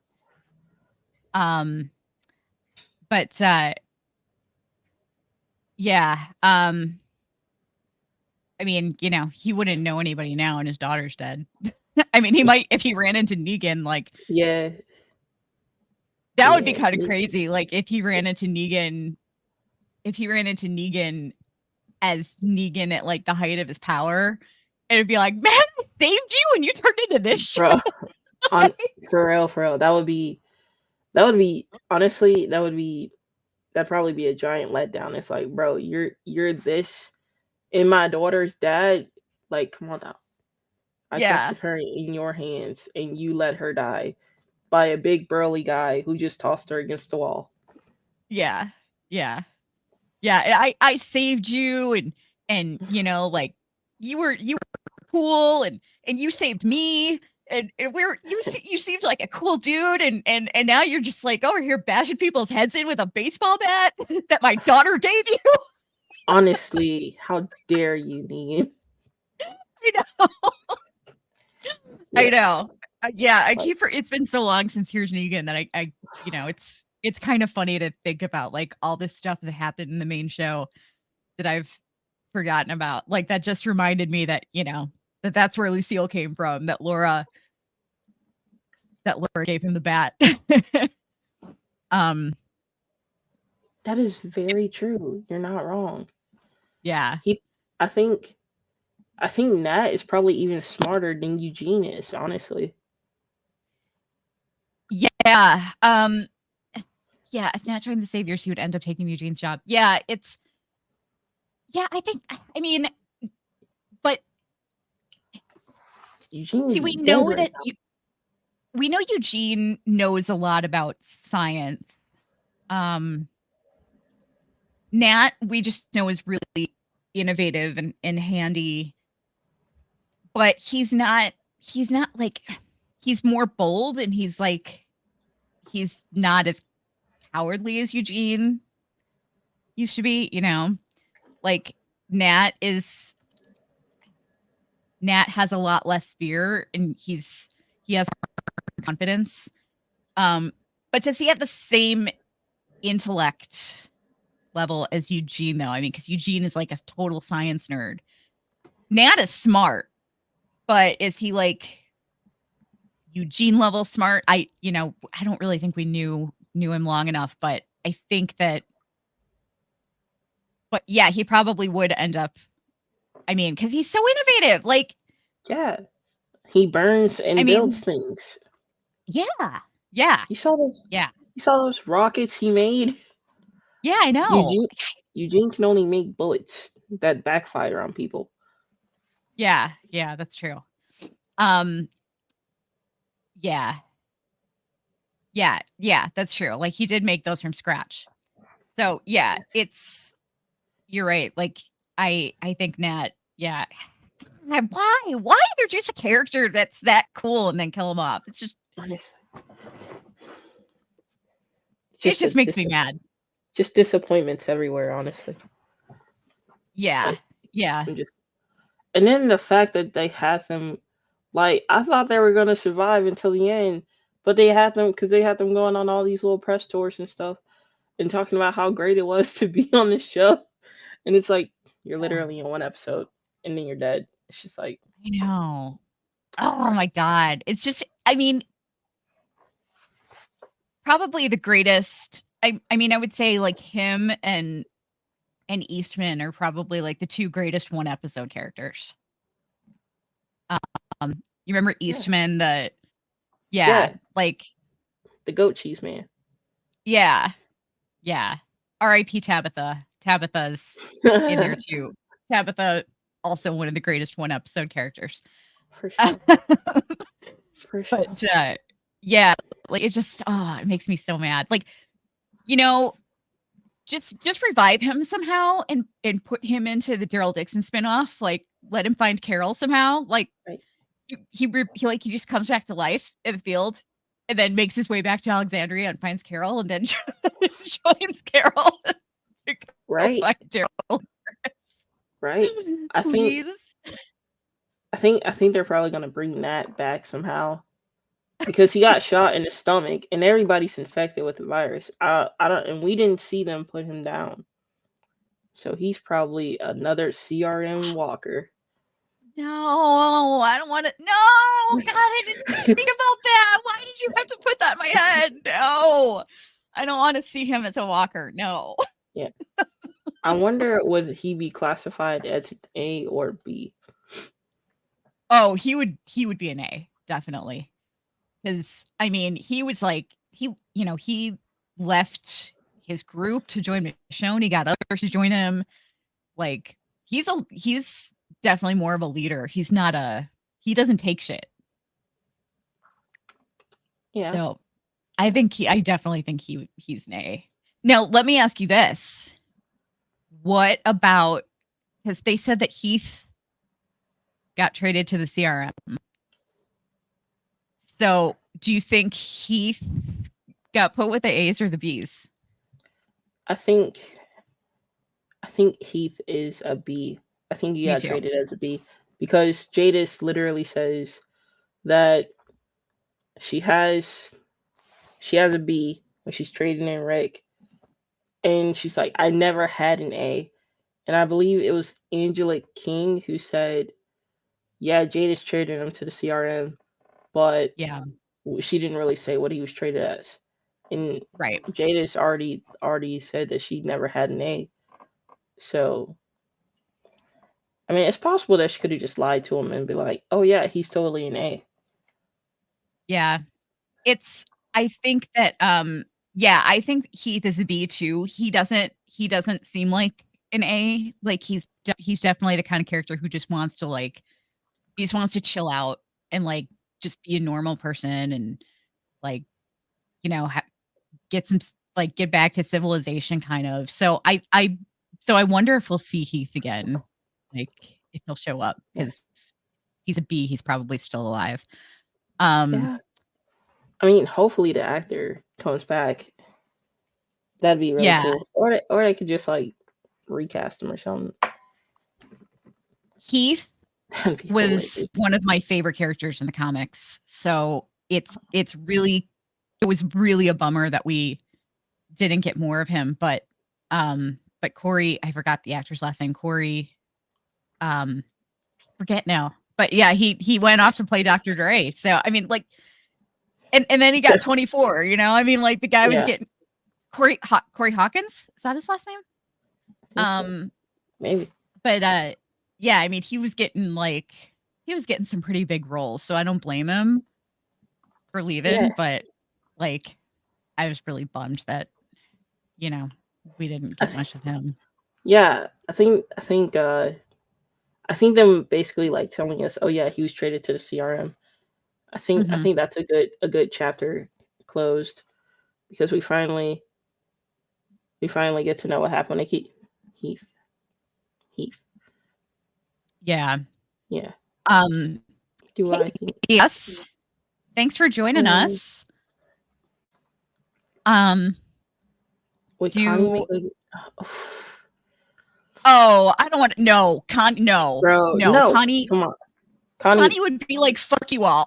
But yeah, I mean, he wouldn't know anybody now, and his daughter's dead. I mean, he might if he ran into Negan, like, yeah, that would be kind of crazy. Like, if he ran into Negan as Negan at like the height of his power, it'd be like, man, I saved you, and you turned into this shit. For real. That would be honestly, that'd probably be a giant letdown. It's like, bro, you're this, and my daughter's dad. Like, come on now. I trusted her in your hands, and you let her die by a big burly guy who just tossed her against the wall. Yeah. I saved you, and like, you were cool, and you saved me, and you seemed like a cool dude, and now you're just like over here bashing people's heads in with a baseball bat that my daughter gave you. Honestly, how dare you, Negan? I know. Yeah, it's been so long since Here's Negan that I it's kind of funny to think about, like, all this stuff that happened in the main show that I've forgotten about. Like, that just reminded me that, that's where Lucille came from, that Laura gave him the bat. That is very true. You're not wrong. Yeah. I think Nat is probably even smarter than Eugene is, honestly. Yeah. Yeah, if Nat joined the Saviors, she would end up taking Eugene's job. Yeah, but Eugene. See, we know that we know Eugene knows a lot about science. Nat, we just know, is really innovative and handy, but he's not like, he's more bold, and he's not as cowardly as Eugene used to be, like, Nat has a lot less fear, and he has confidence. But does he have the same intellect level as Eugene, though? I mean, because Eugene is like a total science nerd. Nat is smart, but is he like Eugene level smart? I don't really think we knew him long enough, but I think that But yeah, he probably would end up. I mean, because he's so innovative. Like, Yeah, he burns I and builds mean, things. yeah, yeah, You saw those. yeah, You saw those rockets he made. yeah. I know. Eugene can only make bullets that backfire on people. Yeah, yeah, that's true. Um, yeah, yeah, that's true. Like he did make those from scratch. So yeah, Yes. you're right. Like I think Nat, yeah. Why introduce a character that's that cool and then kill him off? It's just Honestly, it just a just makes me mad. just disappointments everywhere. Honestly, Yeah, like yeah. I'm just, and then the fact that they had them, like I thought they were gonna survive until the end, but they had them because they had them going on all these little press tours and stuff and talking about how great it was to be on the show, and it's like you're Yeah. literally in one episode and then you're dead. It's just like, I know. Oh my god. It's just I mean, probably the greatest I mean, I would say like him and Eastman are probably like the two greatest one episode characters. You remember yeah, Eastman yeah, yeah, like the goat cheese man. yeah, yeah. R.I.P. Tabitha. Tabitha's in there too. Tabitha also one of the greatest one episode characters. For sure. For sure. But yeah, like it just it makes me so mad. Like, you know, just revive him somehow and put him into the Daryl Dixon spinoff. Like, let him find Carol somehow. Like Right. he just comes back to life in the field and then makes his way back to Alexandria and finds Carol and then joins Carol to go Right. find Daryl. Right. I think Please. I think they're probably gonna bring Nat back somehow because he got shot in the stomach and everybody's infected with the virus. I don't, and we didn't see them put him down, so he's probably another CRM walker. No, I don't want to. No, God, I didn't think about that. Why did you have to put that in my head? No, I don't want to see him as a walker. No. Yeah. I wonder would he be classified as A or B? Oh, he would be an A, definitely. Because I mean, he was like he left his group to join Michonne. He got others to join him. Like he's definitely more of a leader. He doesn't take shit. Yeah. So I definitely think he's an A. Now let me ask you this: what about because they said that Heath got traded to the CRM? So do you think Heath got put with the A's or the B's? I think I think Heath is a B. I think he Me got too. traded as a B because Jadis literally says that she has she has a B when she's trading in Rick, and she's like, I never had an A, and I believe it was Angela King who said, yeah, Jadis traded him to the CRM, but Yeah. she didn't really say what he was traded as, and Right. Jadis already said that she never had an A, so. I mean, it's possible that she could have just lied to him and be like, "Oh yeah, he's totally an A." Yeah. I think that yeah, I think Heath is a B too. He doesn't seem like an A. Like he's definitely the kind of character who just wants to like he just wants to chill out and like just be a normal person and like you know get like get back to civilization kind of. So I wonder if we'll see Heath again. Like if he'll show up Yeah, cuz he's a B, he's probably still alive. Um yeah. I mean, hopefully the actor comes back. That'd be really yeah, cool. Or they could just like recast him or something. Heath That'd be was hilarious. one of my favorite characters in the comics. So it was really a bummer that we didn't get more of him, but Corey, I forgot the actor's last name, Corey, forget now. But yeah, he went off to play Dr. Dre. So I mean like and then he got 24, you know? I mean like the guy was Yeah, getting Corey Hawkins? Is that his last name? Maybe. But yeah, I mean, he was getting some pretty big roles, so I don't blame him for leaving. Yeah. But like, I was really bummed that we didn't get much of him. Yeah, I think them basically like telling us, oh yeah, he was traded to the CRM. I think that's a good chapter closed, because we finally get to know what happened to Heath. Yeah. Yeah. Do I think? Yes. Thanks for joining us. Wait, do Oh, I don't want to. No, bro, no, Connie. Come on, Connie would be like, "Fuck you all."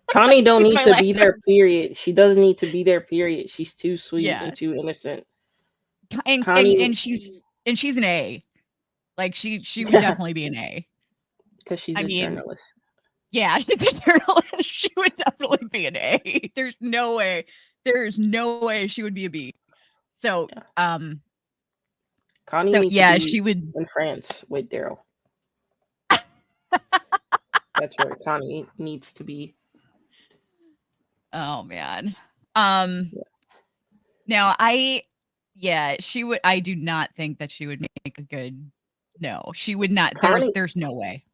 Connie don't need to be there. Period. She doesn't need to be there. Period. She's too sweet and too innocent. And she's an A. Like she would definitely be an A. Because she's a journalist. Yeah, she's a journalist. She would definitely be an A. There's no way she would be a B. So, Connie so needs yeah, to be she would in France with Daryl. That's where Connie needs to be. Oh man. Now she would. I do not think that she would make a good. No, she would not. There's no way.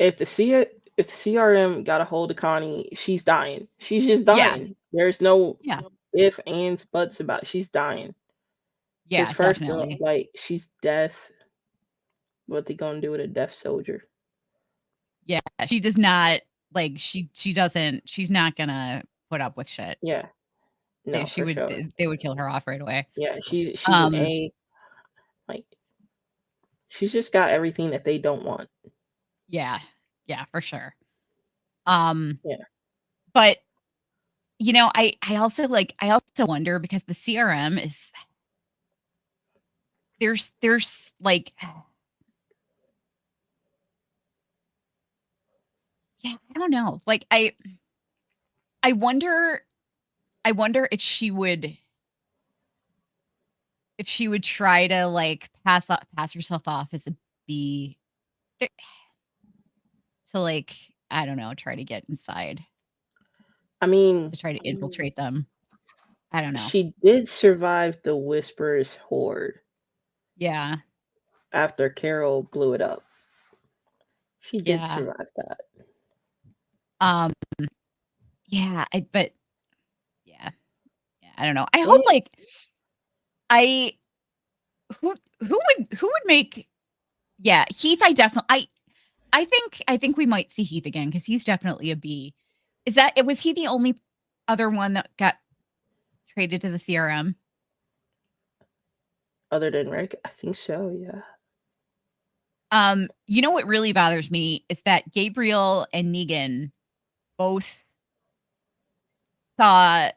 If the CRM got a hold of Connie, she's dying. She's just dying. Yeah. There's no if, ands, buts about it. She's dying. Yeah, first definitely. Like, she's deaf. What they gonna do with a deaf soldier? Yeah, she does not like. She doesn't. She's not gonna put up with shit. Yeah. No, she would. Sure. They would kill her off right away. Yeah, she's an A. Like, she's just got everything that they don't want. Yeah, for sure. Yeah. But I also wonder, because the CRM is there's like, yeah, I don't know. Like, I wonder if she would try to like pass herself off as a B, to like, I don't know, try to get inside. I mean, to try to infiltrate them. I don't know. She did survive the Whisperers horde. Yeah. After Carol blew it up. She did survive that. Yeah, I don't know. I hope who would make Heath. I think we might see Heath again, because he's definitely a B. Was he the only other one that got traded to the CRM? Other than Rick? I think so, yeah. What really bothers me is that Gabriel and Negan both saw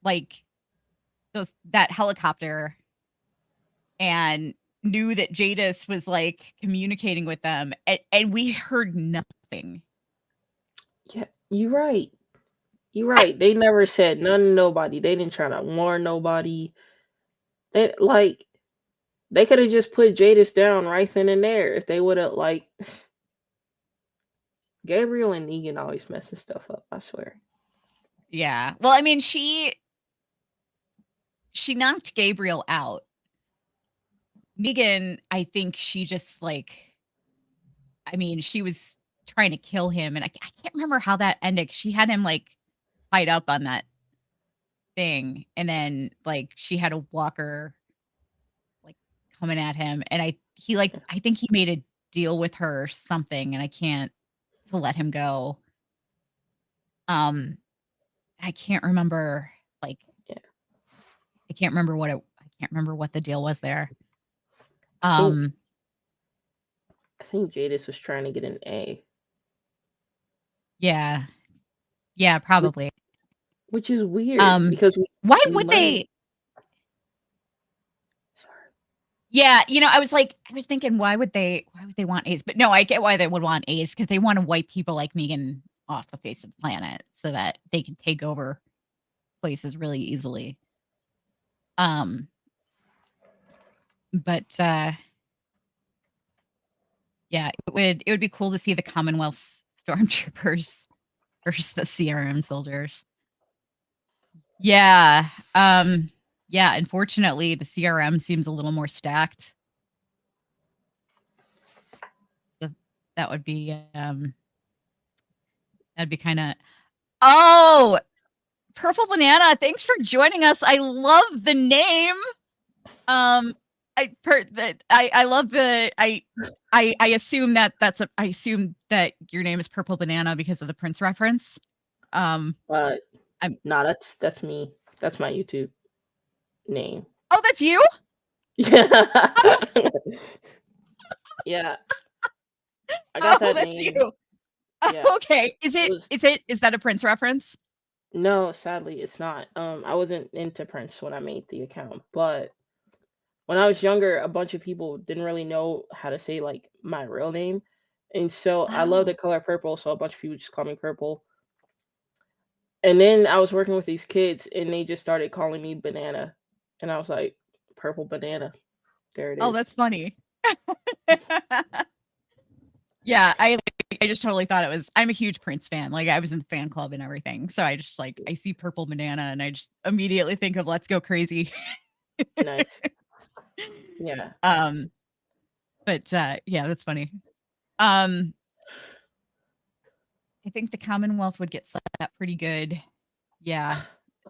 like that helicopter and knew that Jadis was like communicating with them, and we heard nothing. Yeah, you're right. They never said none to nobody. They didn't try to warn nobody. They could have just put Jadis down right then and there if they would have Gabriel and Negan always messing stuff up, I swear. Yeah. Well, I mean, she knocked Gabriel out. Negan, I think she just she was trying to kill him, and I can't remember how that ended. She had him tied up on that thing, and then she had a walker coming at him, and I think he made a deal with her or something, and to let him go. I can't remember I can't remember what the deal was there. I think Jadis was trying to get an A. Yeah. Yeah, probably. Which is weird, because why would they? Sorry. Yeah, I was thinking, why would they want A's? But no, I get why they would want A's, because they want to wipe people like Negan off the face of the planet so that they can take over places really easily. But yeah, it would be cool to see the Commonwealth stormtroopers versus the CRM soldiers. Yeah. Yeah, unfortunately the CRM seems a little more stacked. So that would be that'd be kind of Oh, Purple Banana, thanks for joining us. I love the name. I love the I assume that I assume that your name is Purple Banana because of the Prince reference. I'm Nah, that's me. That's my YouTube name. Oh, that's you? Yeah. Yeah. I got Oh, that that's name. you. Yeah. Okay. Is that a Prince reference? No, sadly it's not. I wasn't into Prince when I made the account, but when I was younger, a bunch of people didn't really know how to say like my real name. And so I love the Oh. color purple, so a bunch of people just call me Purple. And then I was working with these kids and they just started calling me Banana. And I was like, Purple Banana. There it Oh, is. that's funny. Yeah, I just totally thought it was I'm a huge Prince fan. Like I was in the fan club and everything. So I just like I see Purple Banana and I just immediately think of Let's Go Crazy. Nice. Yeah. But yeah, that's funny. Um I think the Commonwealth would get set up pretty good. Yeah.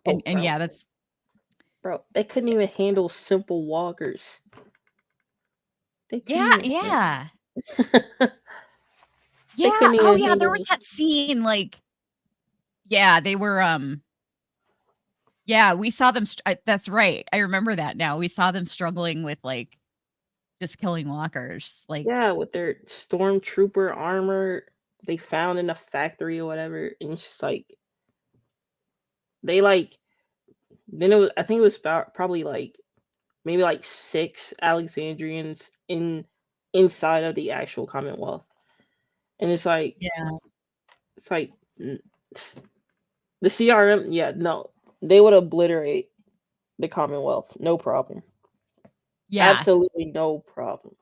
Oh, And bro. yeah, that's Bro, they couldn't even handle simple walkers. They couldn't yeah, even yeah. they Yeah. couldn't Oh even yeah, there was handle that scene like yeah, they were yeah, we saw them that's right. I remember that now. We saw them struggling with like just killing walkers. Like yeah, with their stormtrooper armor they found in a factory or whatever. And it's just like they like then it was I think it was about probably like maybe like 6 Alexandrians inside of the actual Commonwealth. And yeah. it's like the CRM, yeah, no. They would obliterate the Commonwealth, no problem. Yeah. Absolutely no problem.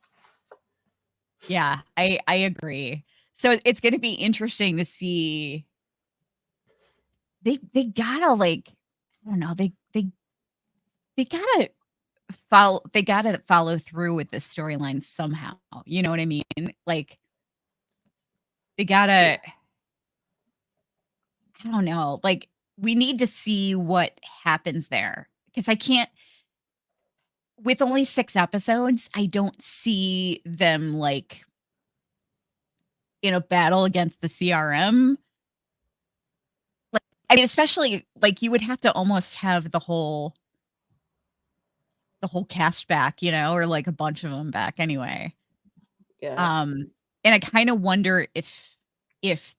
Yeah. I agree. So it's going to be interesting to see they gotta like I don't know, they gotta follow through with this storyline somehow. You know what I mean? Like they Yeah. gotta I don't know, like we need to see what happens there because I can't with only 6 episodes, I don't see them like in a battle against the CRM. Like I mean, especially like you would have to almost have the whole cast back, or like a bunch of them back anyway. Yeah. Um, and I kind of wonder if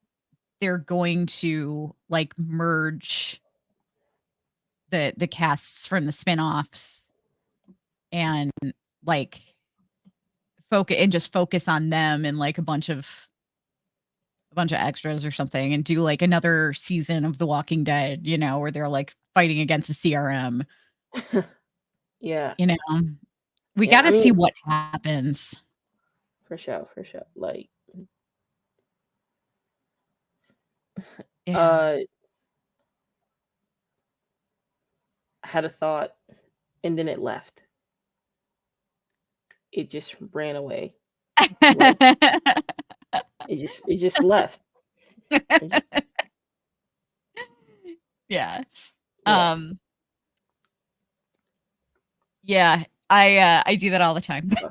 they're going to like merge the casts from the spin-offs and like focus on them and like a bunch of extras or something and do like another season of The Walking Dead, where they're like fighting against the CRM, Yeah. you know. We Yeah. got I to see mean, what happens. for sure, for sure. Like, Yeah. uh, I had a thought and then it left. It just ran away. Like it just left. It just, Yeah. yeah. Um yeah, I do that all the time. uh,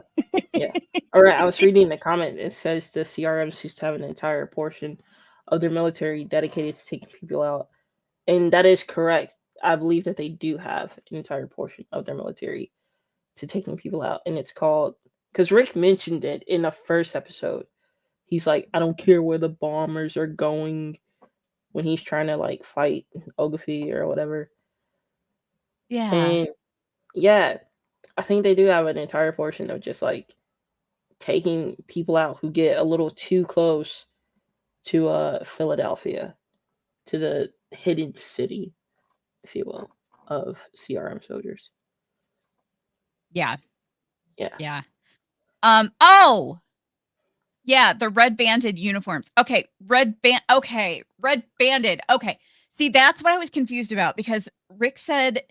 Yeah. All right. I was reading the comment. It says the CRMs used to have an entire portion of their military dedicated to taking people out, and that is correct. I believe that they do have an entire portion of their military to taking people out, and it's called because Rick mentioned it in the first episode. He's like, I don't care where the bombers are going when he's trying to like fight Ogilvy or whatever. Yeah. And yeah, I think they do have an entire portion of just like taking people out who get a little too close to Philadelphia, to the hidden city, if you will, of CRM soldiers. Yeah. Yeah. Yeah. Oh, yeah, the red banded uniforms. Okay, red banded. Okay. See, that's what I was confused about because Rick said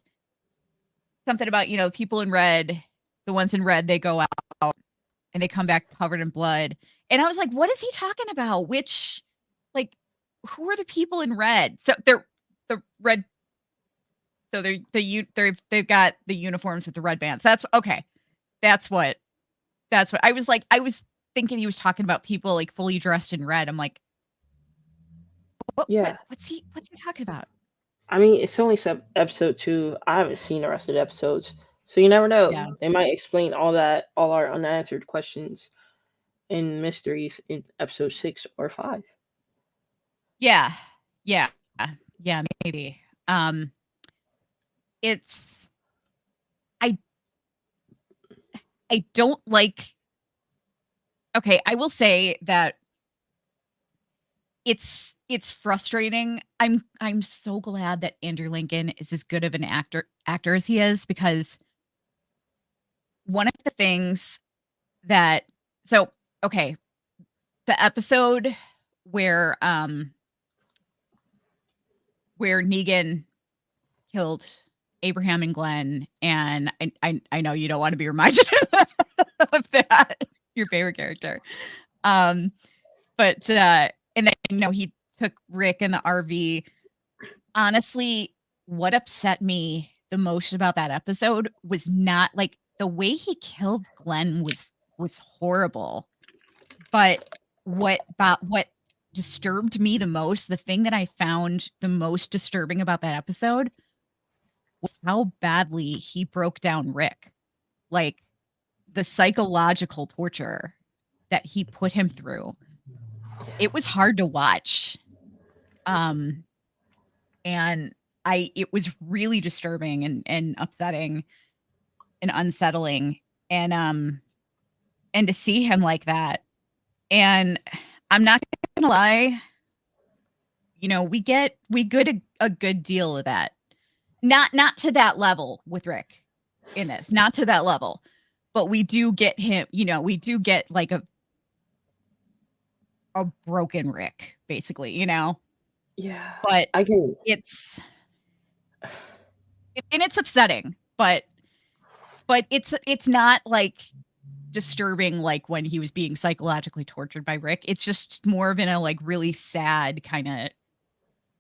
something about, people in red, the ones in red, they go out and they come back covered in blood. And I was like, what is he talking about? Which, like, who are the people in red? So they're the red. So they've got the uniforms with the red bands. That's okay. That's what I was like. I was thinking he was talking about people like fully dressed in red. I'm like, Yeah. what's he talking about? I mean, it's only episode 2. I haven't seen the rest of the episodes, so you never know. Yeah. They might explain all our unanswered questions and mysteries in episode 6 or 5. Yeah. Yeah. Yeah, maybe. It's I don't like. Okay, I will say that it's frustrating. I'm so glad that Andrew Lincoln is as good of an actor as he is, because one of the things that okay, the episode where Negan killed Abraham and Glenn, and I know you don't want to be reminded of that, your favorite character. But and then he took Rick in the RV. Honestly, what upset me the most about that episode was not like the way he killed Glenn was horrible. But what disturbed me the most, the thing that I found the most disturbing about that episode was how badly he broke down Rick. Like the psychological torture that he put him through. It was hard to watch. And it was really disturbing and upsetting and unsettling. And to see him like that. And I'm not gonna lie, we get a good deal of that. Not to that level with Rick in this, not to that level, but we do get him, we do get like a broken Rick, basically, Yeah. But I can. it's upsetting, but it's not like disturbing like when he was being psychologically tortured by Rick. It's just more of in a like really sad kind of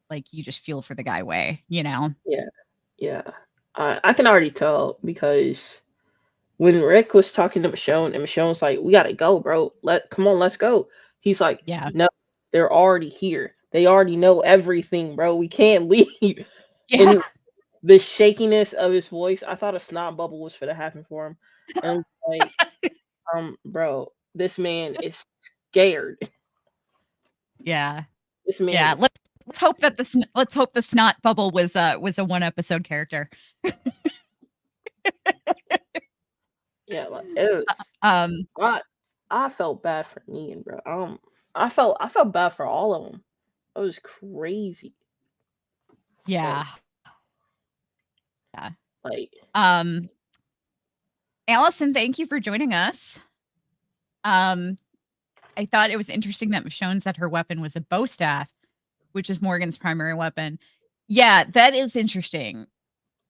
like you just feel for the guy way, Yeah. Yeah. I can already tell because when Rick was talking to Michonne and Michonne's like, "We gotta go, bro. Come on, let's go." He's like, Yeah. "No, they're already here. They already know everything, bro. We can't leave." Yeah. And the shakiness of his voice, I thought a snot bubble was gonna happen for him. And I'm like, bro, this man is scared. Yeah. This man. Yeah. Let's hope that the snot bubble was a one episode character. Yeah, like it was. I felt bad for Negan, bro. I felt bad for all of them. It was crazy. Yeah. Yeah. Like, Allison, thank you for joining us. I thought it was interesting that Michonne said her weapon was a bow staff, which is Morgan's primary weapon. Yeah, that is interesting.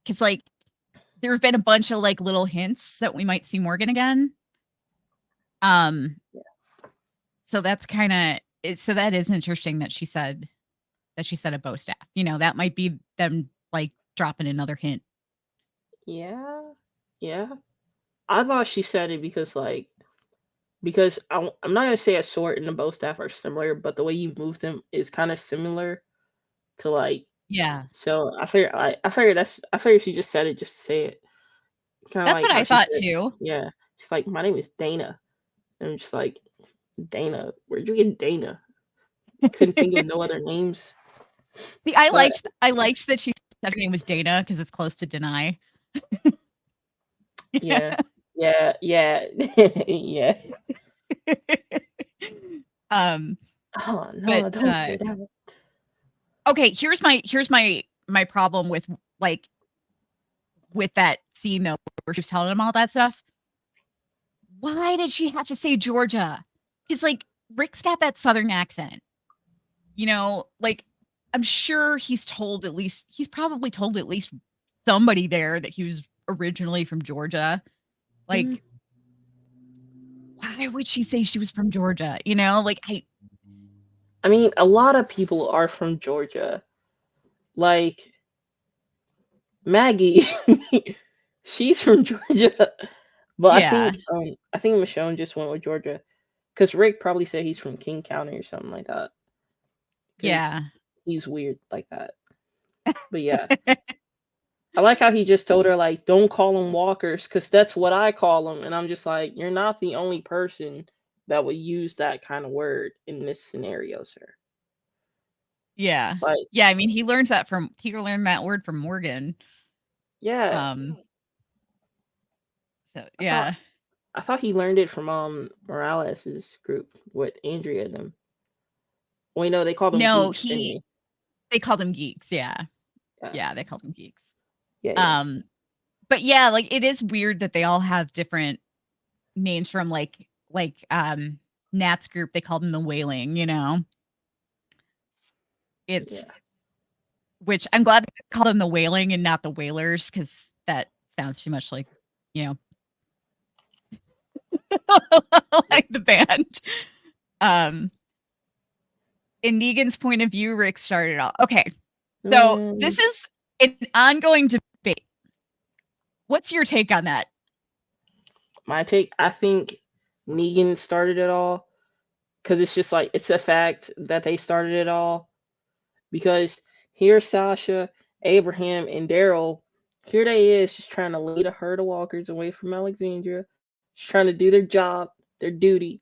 Because, like, there have been a bunch of, like, little hints that we might see Morgan again. So that's kind of... So that is interesting that she said a bow staff. That might be them, like, dropping another hint. yeah. I thought she said it because I'm not gonna say a sword and a bow staff are similar, but the way you move them is kind of similar to like. Yeah. So I figured she just said it just to say it. Kinda That's like what how I she thought said, too. yeah. She's like, "My name is Dana," and I'm just like, "Dana, where'd you get Dana?" Couldn't think of no other names. See, I liked that she said her name was Dana because it's close to Danai. Yeah. Oh no! But Don't say that. okay, here's my problem with that scene though, where she was telling him all that stuff. why did she have to say Georgia? Because like Rick's got that Southern accent. You know, like I'm sure he's probably told at least somebody there that he was originally from Georgia. Like, why would she say she was from Georgia? You know, like I mean, a lot of people are from Georgia. Like Maggie, she's from Georgia. But yeah, I think Michonne just went with Georgia because Rick probably said he's from King County or something like that because yeah. he's weird like that. But yeah, I like how he just told her like, don't call them walkers because that's what I call them, and I'm just like, you're not the only person that would use that kind of word in this scenario, sir. Yeah. Like, Yeah, I mean, he learned that word from Morgan. yeah, Um, so I thought yeah. I thought he learned it from Morales's group with Andrea and them. Well, you know, they called them No, geeks, didn't they? they called them geeks, yeah. Yeah, Yeah, they called them geeks. yeah, yeah, Um, but yeah, like it is weird that they all have different names from Nat's group, they called them the Wailing, you know? yeah. It's which I'm glad they called them the Wailing and not the Wailers, because that sounds too much like, you know, like the band. Um, in Negan's point of view, Rick started off. Okay, so Mm, this is an ongoing debate. What's your take on that? my take, I think Negan started it all because it's just like it's a fact that they started it all. Because here's Sasha, Abraham, and Daryl. Here they is just trying to lead a herd of walkers away from Alexandria, just trying to do their job, their duty.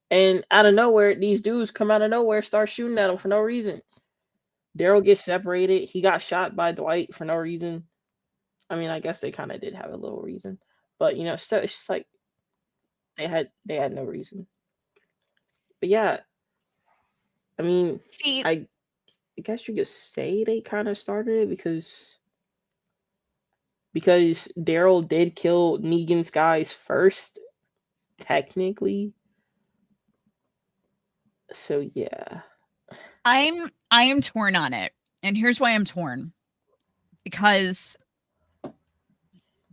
And out of nowhere, these dudes come out of nowhere, start shooting at them for no reason. Daryl gets separated. He got shot by Dwight for no reason. I mean, I guess they kind of did have a little reason, but you know, still, it's just like they had no reason. But yeah, I mean, See, I guess you could say they kind of started it because Daryl did kill Negan's guys first, technically. So yeah, I am torn on it. And here's why I'm torn. Because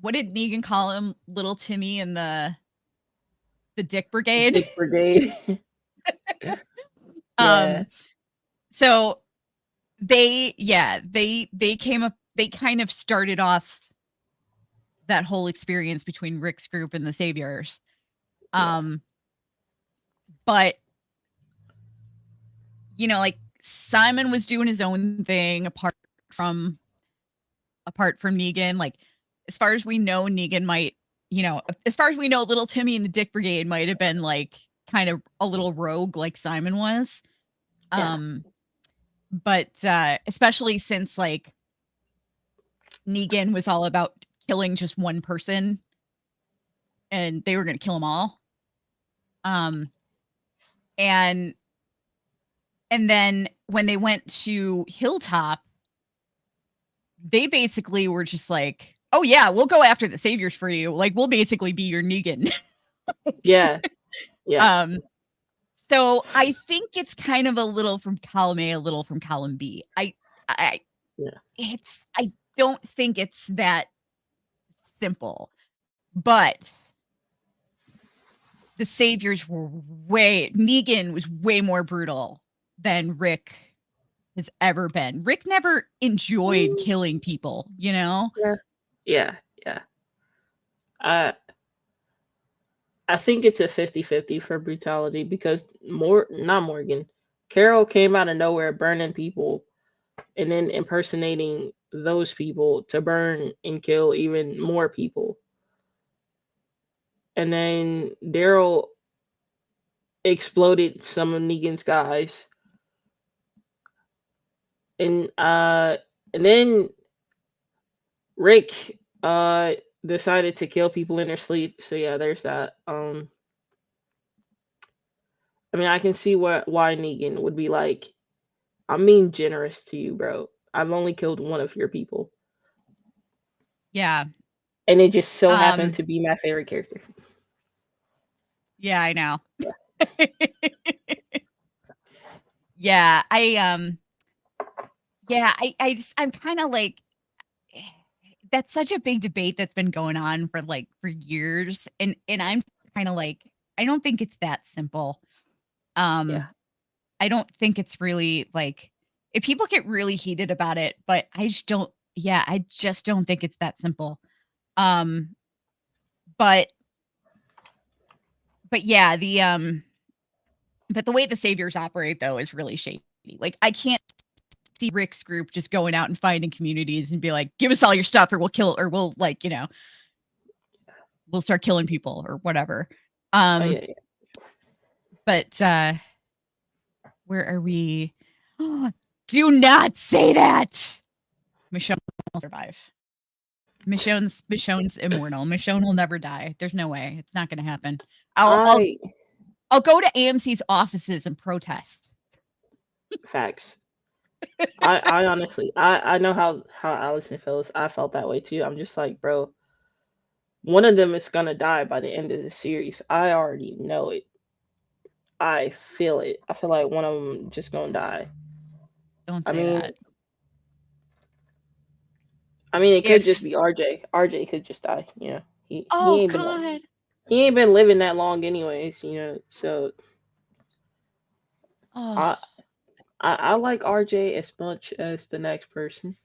what did Negan call him? Little Timmy and the Dick Brigade? Dick Brigade. Yeah, Um, so they came up, they kind of started off that whole experience between Rick's group and the Saviors. yeah, Um, but you know, like Simon was doing his own thing from apart from Negan. Like as far as we know, Negan might, you know, as far as we know, little Timmy and the Dick Brigade might have been like kind of a little rogue like Simon was. yeah, Um, but especially since like Negan was all about killing just one person and they were going to kill them all. Um, and then when they went to Hilltop, they basically were just like, "Oh yeah, we'll go after the saviors for you. Like we'll basically be your Negan." yeah, yeah, um, so I think it's kind of a little from column A, a little from column B. I yeah. I don't think it's that simple, but the saviors were Negan was way more brutal than Rick has ever been. Rick never enjoyed Mm, killing people, you know? yeah, yeah, yeah. I I think it's a 50-50 for brutality because not Morgan. Carol came out of nowhere burning people and then impersonating those people to burn and kill even more people. And then Daryl exploded some of Negan's guys. And then Rick decided to kill people in their sleep. So yeah, there's that. I mean, I can see why Negan would be like, I'm being generous to you, bro. I've only killed one of your people. Yeah. And it just so happened Um, to be my favorite character. Yeah, I know. Yeah. Yeah, I'm kind of like, that's such a big debate that's been going on for like for years, and I'm kind of like, I don't think it's that simple. Yeah. Um, I don't think it's really like, if people get really heated about it, but I just don't. Yeah, I just don't think it's that simple. Um, but yeah, but the way the saviors operate though is really shady. Like I can't see Rick's group just going out and finding communities and be like, "Give us all your stuff, or we'll kill, or we'll like, we'll start killing people or whatever." Oh Um, yeah, yeah. but where are we? Do not say that. Michonne will survive. Michonne's immortal. Michonne will never die. There's no way. It's not going to happen. I'll I'll I I'll go to AMC's offices and protest. facts. I honestly, I know how Allison feels. I felt that way too. I'm just like, bro, one of them is gonna die by the end of the series. I already know it. I feel it. I feel like one of them just gonna die. Don't I say mean, that. it could just If be RJ. RJ could just die. He oh ain't been god. he ain't been living that long anyways. So Oh, I I like RJ as much as the next person,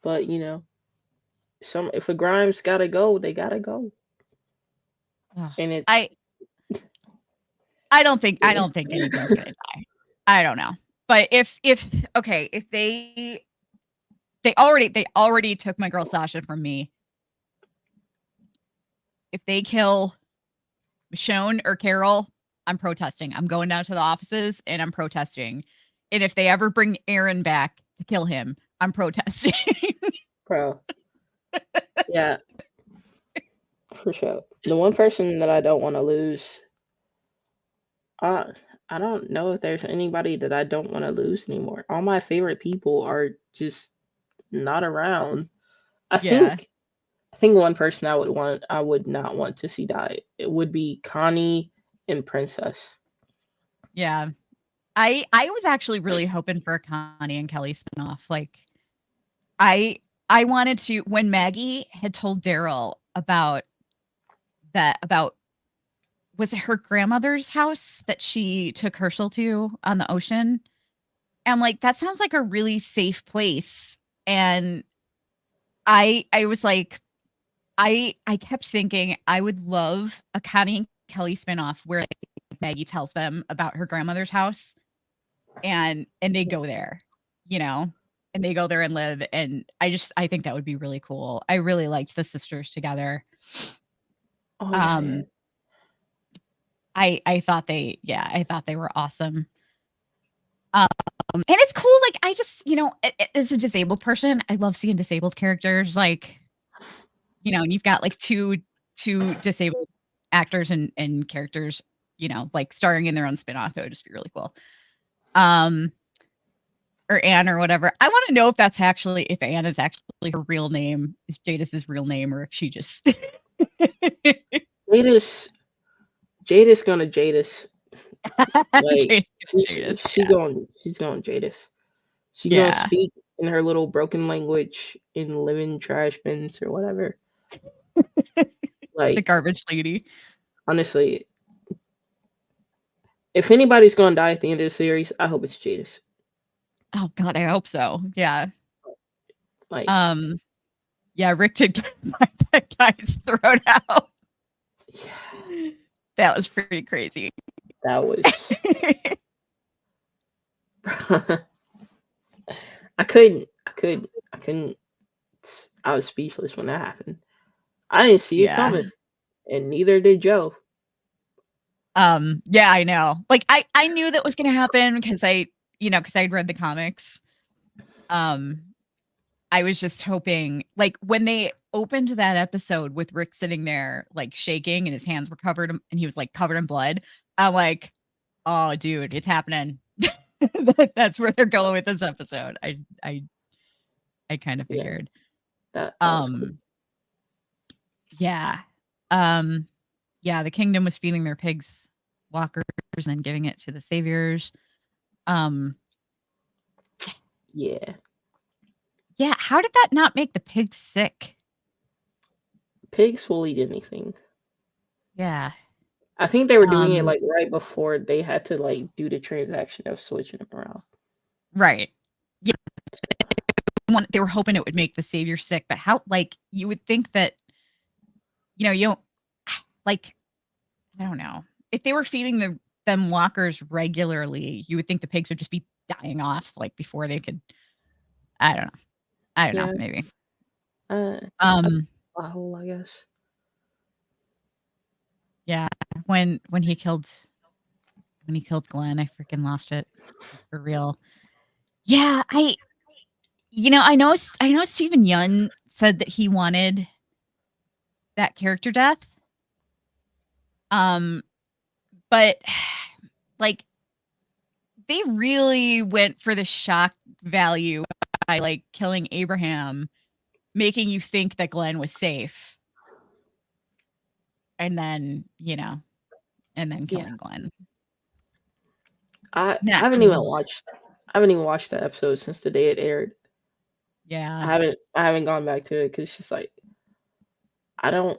but some if a Grimes gotta go, they gotta go, oh. and it I I yeah, don't think anybody's gonna die. I don't know. But if okay, if they already took my girl Sasha from me. If they kill Michonne or Carol, I'm protesting. I'm going down to the offices and I'm protesting. And if they ever bring Aaron back to kill him, I'm protesting. bro, yeah, for sure. The one person that I don't want to lose, I I don't know if there's anybody that I don't want to lose anymore. All my favorite people are just not around. I Yeah. think one person I would not want to see die. It would be Connie and Princess. Yeah. I was actually really hoping for a Connie and Kelly spinoff. Like I I wanted to, when Maggie had told Daryl about was it her grandmother's house that she took Herschel to on the ocean? I'm like, that sounds like a really safe place. And I was like, I kept thinking I would love a Connie and Kelly spinoff where like, Maggie tells them about her grandmother's house and they go there, you know, and they go there and live. And I think that would be really cool. I really liked the sisters together. Oh yeah, yeah. Um, I thought they were awesome. And it's cool. Like I just, as a disabled person, I love seeing disabled characters. Like, and you've got like two disabled actors and characters, like starring in their own spinoff. It would just be really cool. Um, or Anne or whatever. I want to know if Anne is actually her real name, is Jadis's real name, or if she just Jadis, Jadis gonna Jadis. Like Jadis, Jadis. she's going Jadis. She gonna Yeah. speak in her little broken language in living trash bins or whatever. The Like garbage lady. honestly, if anybody's gonna die at the end of the series, I hope it's Jadis. Oh god, I hope so. Yeah. Like Um yeah, Rick did get that guy's throat out. yeah, That was pretty crazy. that was I couldn't I was speechless when that happened. I didn't see it Yeah. coming, and neither did Joe. Yeah, I know. Like I knew that was gonna happen because because I'd read the comics. Um, I was just hoping, like when they opened that episode with Rick sitting there like shaking and his hands were covered and he was like covered in blood. I'm like, oh dude, it's happening. That's where they're going with this episode. I kind of Yeah, figured. that was cool. Yeah. Um Yeah, the kingdom was feeding their pigs walkers and then giving it to the saviors. Yeah. Yeah, how did that not make the pigs sick? Pigs will eat anything. Yeah. I think they were doing it Um, like right before they had to like do the transaction of switching them around. right. Yeah, they were hoping it would make the savior sick, but how? Like, you would think that you don't like. I don't know if they were feeding them walkers regularly. You would think the pigs would just be dying off like before they could. I don't know. I don't know. Yeah. Maybe. A hole, I guess. Yeah. When he killed Glenn, I freaking lost it for real. Yeah, I know Stephen Yun said that he wanted that character death. But like they really went for the shock value by like killing Abraham, making you think that Glenn was safe. And then, killing Glenn. I Not haven't even cool. watched that episode since the day it aired. Yeah. I haven't gone back to it because it's just like I don't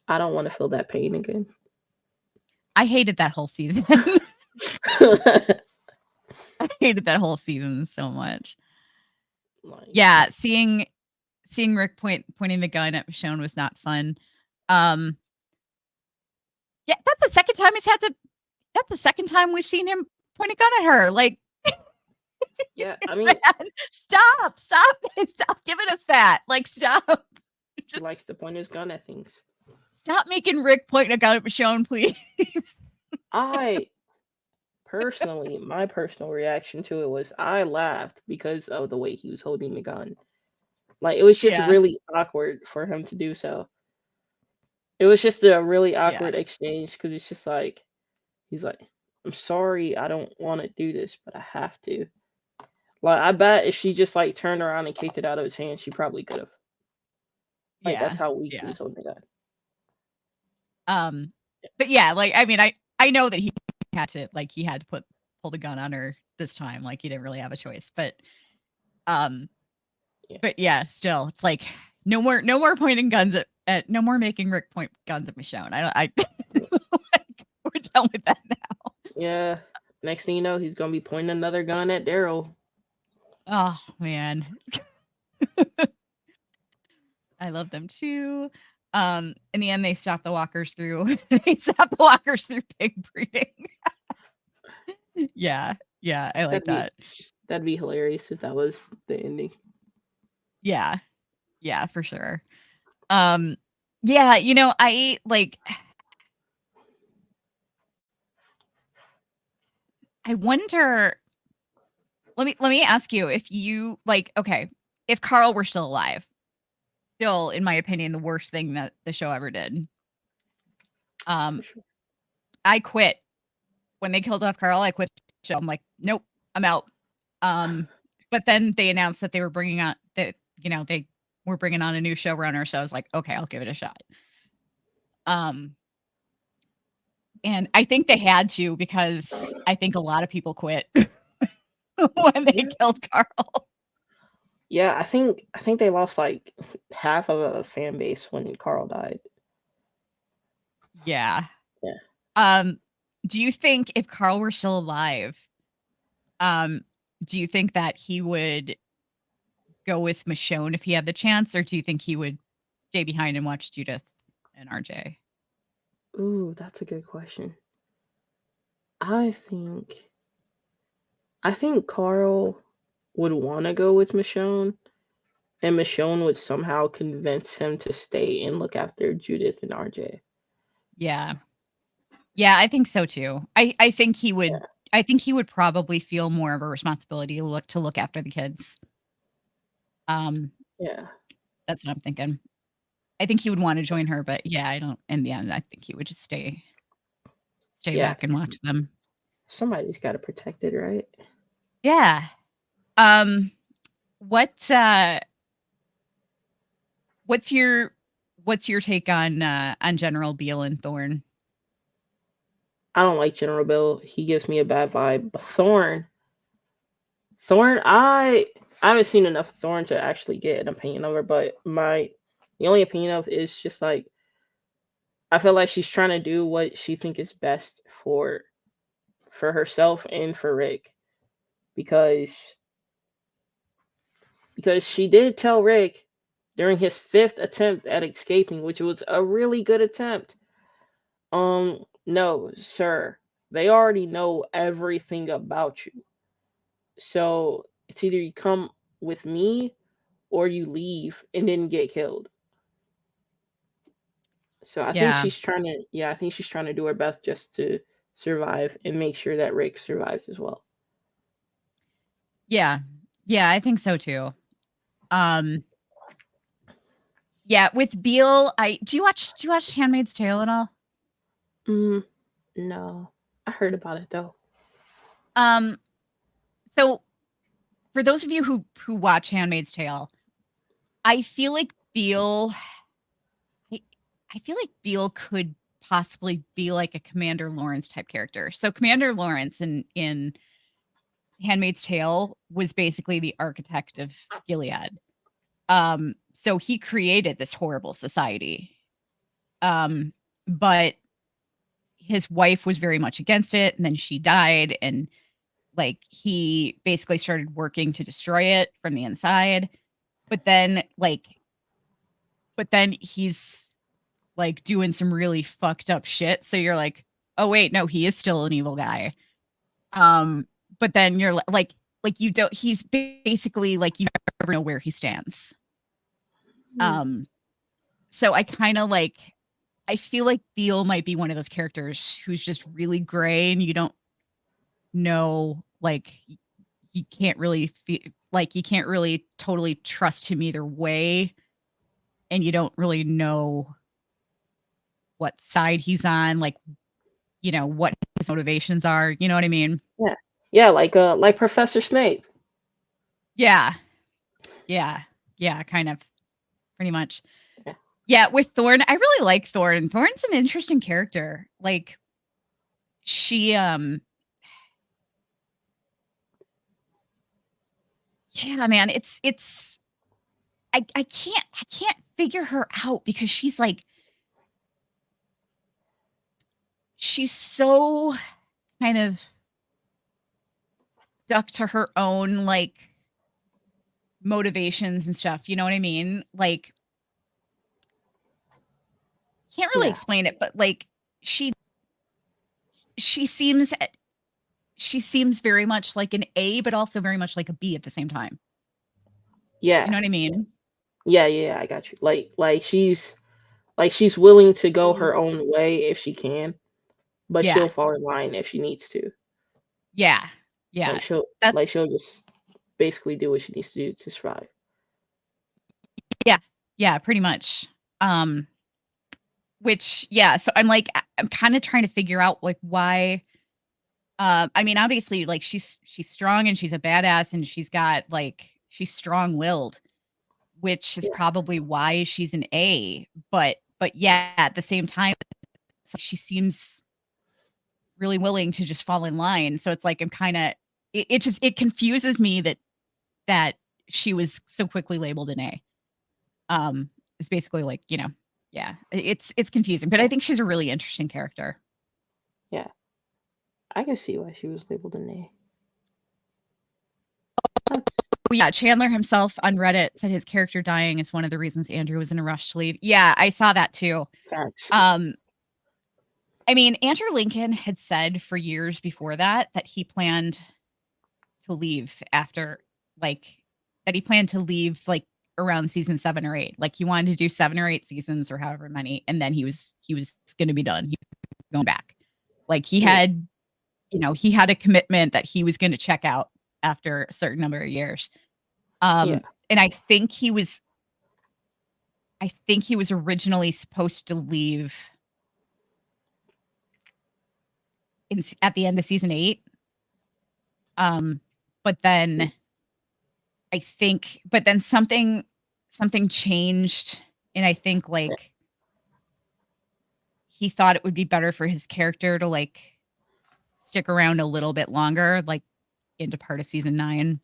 want to feel that pain again. I hated that whole season. I hated that whole season so much. Like, Yeah, seeing Rick pointing the gun at Michonne was not fun. Yeah, that's the second time that's the second time we've seen him point a gun at her. Like, yeah, I mean, man, stop giving us that. Like, stop. he likes to point his gun at things. Stop making Rick point a gun at Michonne, please. I personally, my personal reaction to it was I laughed because of the way he was holding the gun. Like, it was just Yeah. really awkward for him to do so. It was just a really Yeah. awkward exchange because it's just like he's like, "I'm sorry, I don't want to do this, but I have to." Like, I bet if she just like turned around and kicked it out of his hand, she probably could have. Like, Yeah. that's how weak he Yeah. was holding the gun. But yeah, like, I mean, I know that he had to pull the gun on her this time. Like, he didn't really have a choice. But but yeah, still, it's like no more pointing guns at no more making Rick point guns at Michonne. I like, we're done with that now. Yeah. Next thing you know, he's gonna be pointing another gun at Daryl. Oh man. I love them too. In the end, they stopped the walkers through pig breeding. Yeah, I like that. That'd be hilarious if that was the ending. Yeah, for sure. Yeah, I like. I wonder. Let me ask you if you like. Okay, if Carl were still alive, still, in my opinion, the worst thing that the show ever did. I quit when they killed off Carl. I quit the show. I'm like, nope, I'm out. But then they announced that they were bringing on they were bringing on a new showrunner. So I was like, okay, I'll give it a shot. And I think they had to because I think a lot of people quit when they killed Carl. Yeah, I think they lost like half of a fan base when Carl died. Yeah. Yeah. Do you think if Carl were still alive, do you think that he would go with Michonne if he had the chance, or do you think he would stay behind and watch Judith and RJ? Ooh, that's a good question. I think Carl would want to go with Michonne, and Michonne would somehow convince him to stay and look after Judith and RJ. Yeah. Yeah, I think so too. I think he would. Yeah. I think he would probably feel more of a responsibility to look after the kids. Yeah. That's what I'm thinking. I think he would want to join her, but yeah, I don't. In the end, I think he would just stay back and watch them. Somebody's got to protect it, right? Yeah. What's your what's your take on General Beale and Thorne? I don't like General Bill. He gives me a bad vibe. But Thorne, I haven't seen enough of Thorne to actually get an opinion of her. But the only opinion of is just like I feel like she's trying to do what she think is best for herself and for Rick because she did tell Rick during his fifth attempt at escaping, which was a really good attempt. No, sir, they already know everything about you. So it's either you come with me or you leave and then get killed. So Yeah. I think she's trying to do her best just to survive and make sure that Rick survives as well. Yeah. Yeah, I think so too. Um yeah, with Beale, do you watch Handmaid's Tale at all? Mm, no, I heard about it though. Um so for those of you who watch Handmaid's Tale, I feel like Beale I, I feel like Beale could possibly be like a Commander Lawrence type character. So Commander Lawrence in Handmaid's Tale was basically the architect of Gilead. So he created this horrible society. Um, but his wife was very much against it, and then she died, and like he basically started working to destroy it from the inside. But then he's like doing some really fucked up shit. So you're like, oh wait, no, he is still an evil guy. Um, but then you're like you don't. He's basically like you never know where he stands. Mm, Um, so I kind of like. I feel like Beale might be one of those characters who's just really gray, and you don't know, like, you can't really like you can't really totally trust him either way, and you don't really know what side he's on, like, what his motivations are. You know what I mean? yeah, yeah, like Professor Snape. Yeah, yeah, yeah, kind of, pretty much. Yeah, Yeah, with Thorne, I really like Thorne. Thorne's an interesting character. Like, she, yeah, man, it's I can't figure her out because she's so kind of stuck to her own like motivations and stuff. You know what I mean? Like, can't really yeah, explain it, but like she she seems she seems very much like an A, but also very much like a B at the same time. You yeah, know what I mean? yeah. I got you. She's willing to go her own way if she can, but Yeah. she'll fall in line if she needs to. Yeah. Yeah. That She'll just basically do what she needs to do to survive. yeah. Yeah, pretty much. Um which yeah, so I'm like I'm kind of trying to figure out like why I mean obviously like she's strong and she's a badass and she's strong-willed, which is Yeah, probably why she's an A, but yeah, at the same time it's like she seems really willing to just fall in line. So it's like I'm kind of it confuses me that she was so quickly labeled an A. It's basically like, yeah, it's confusing, but I yeah, think she's a really interesting character. yeah. I can see why she was labeled an A. That's Oh, yeah, Chandler himself on Reddit said his character dying is one of the reasons Andrew was in a rush to leave. Yeah, I saw that too. facts. Um, I mean, Andrew Lincoln had said for years before that he planned to leave after like that he planned to leave like around season 7 or 8. Like he wanted to do 7 or 8 seasons or however many, and then he was going to be done. He was going back. Like Yeah, he had a commitment that he was going to check out after a certain number of years. yeah, And I think he was originally supposed to leave at the end of season 8. Um, but then but then something changed, and I think like he thought it would be better for his character to like stick around a little bit longer, like into part of season 9.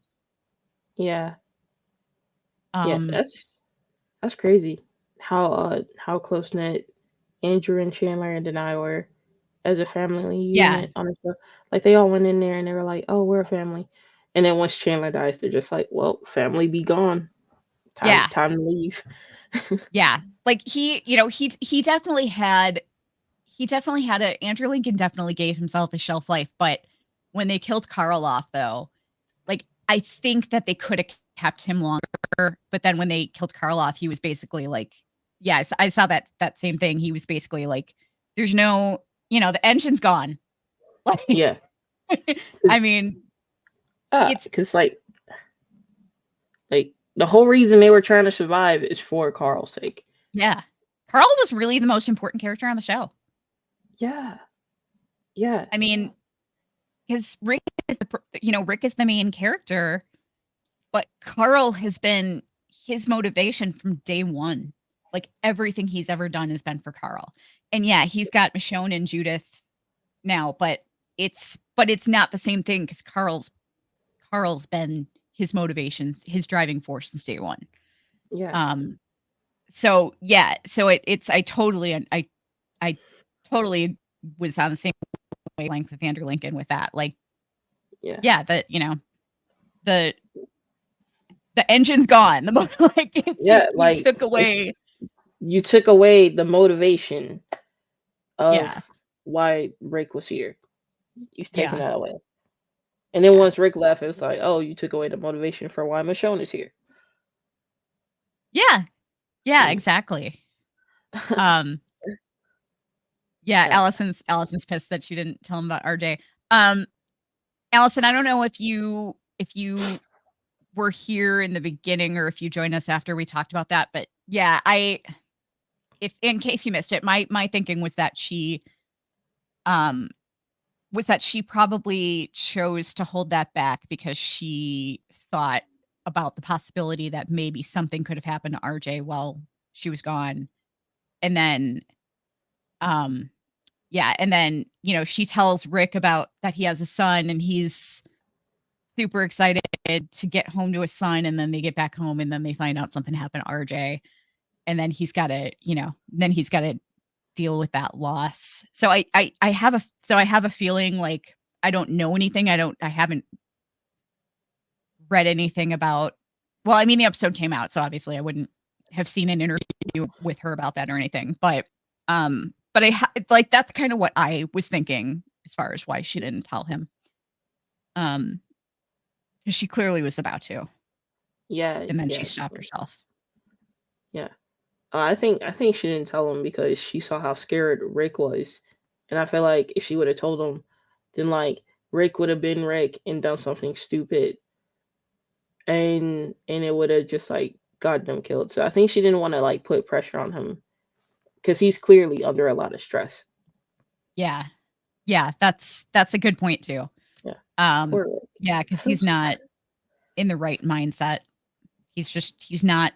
Yeah. Yeah, Um, that's crazy. How close knit Andrew and Chandler and Danai were as a family yeah, unit on the show. Like they all went in there and they were like, "Oh, we're a family." And then once Chandler dies, they're just like, "Well, family be gone. yeah, Time to leave." yeah. Like he definitely had Andrew Lincoln definitely gave himself a shelf life, but when they killed Carl off, though, like I think that they could have kept him longer, but then when they killed Carl off, he was basically like, yes, I saw that same thing. He was basically like, there's no, the engine's gone. Like, Yeah, I mean, it's because like the whole reason they were trying to survive is for Carl's sake. yeah. Carl was really the most important character on the show. Yeah, yeah, I mean, because Rick is Rick is the main character, but Carl has been his motivation from day one. Like everything he's ever done has been for Carl. And yeah, he's got Michonne and Judith now, but it's not the same thing because Carl's been his motivations, his driving force since day one. yeah, So yeah, so it's I totally was on the same wavelength with Andrew Lincoln with that. Like, yeah, yeah, that the engine's gone. Like it's yeah. just Like you took away the motivation of yeah, why Rick was here. You've taken yeah, that away. And then yeah, once Rick left, it was like, oh, you took away the motivation for why Michonne is here. yeah, yeah, Mm. exactly. Um, yeah, Yeah. Allison's pissed that she didn't tell him about RJ. Allison, I don't know if you were here in the beginning or if you joined us after we talked about that, but yeah, if in case you missed it, my thinking um was that she probably chose to hold that back because she thought about the possibility that maybe something could have happened to RJ while she was gone. And then yeah, and then, she tells Rick about that he has a son and he's super excited to get home to his son, and then they get back home and then they find out something happened to RJ, and then he's got to deal with that loss. So I have a feeling like I don't know anything. I haven't read anything about, well, I mean the episode came out, so obviously I wouldn't have seen an interview with her about that or anything, but like that's kind of what I was thinking as far as why she didn't tell him. Because she clearly was about to, Yeah. and then she Yeah. stopped herself. Yeah. I think she didn't tell him because she saw how scared Rick was, and I feel like if she would have told him, then like Rick would have been Rick and done something stupid, and it would have just like got them killed. So I think she didn't want to like put pressure on him because he's clearly under a lot of stress. Yeah. Yeah, that's a good point too. Yeah. Um, Poor Rick. yeah, because he's not in the right mindset. He's not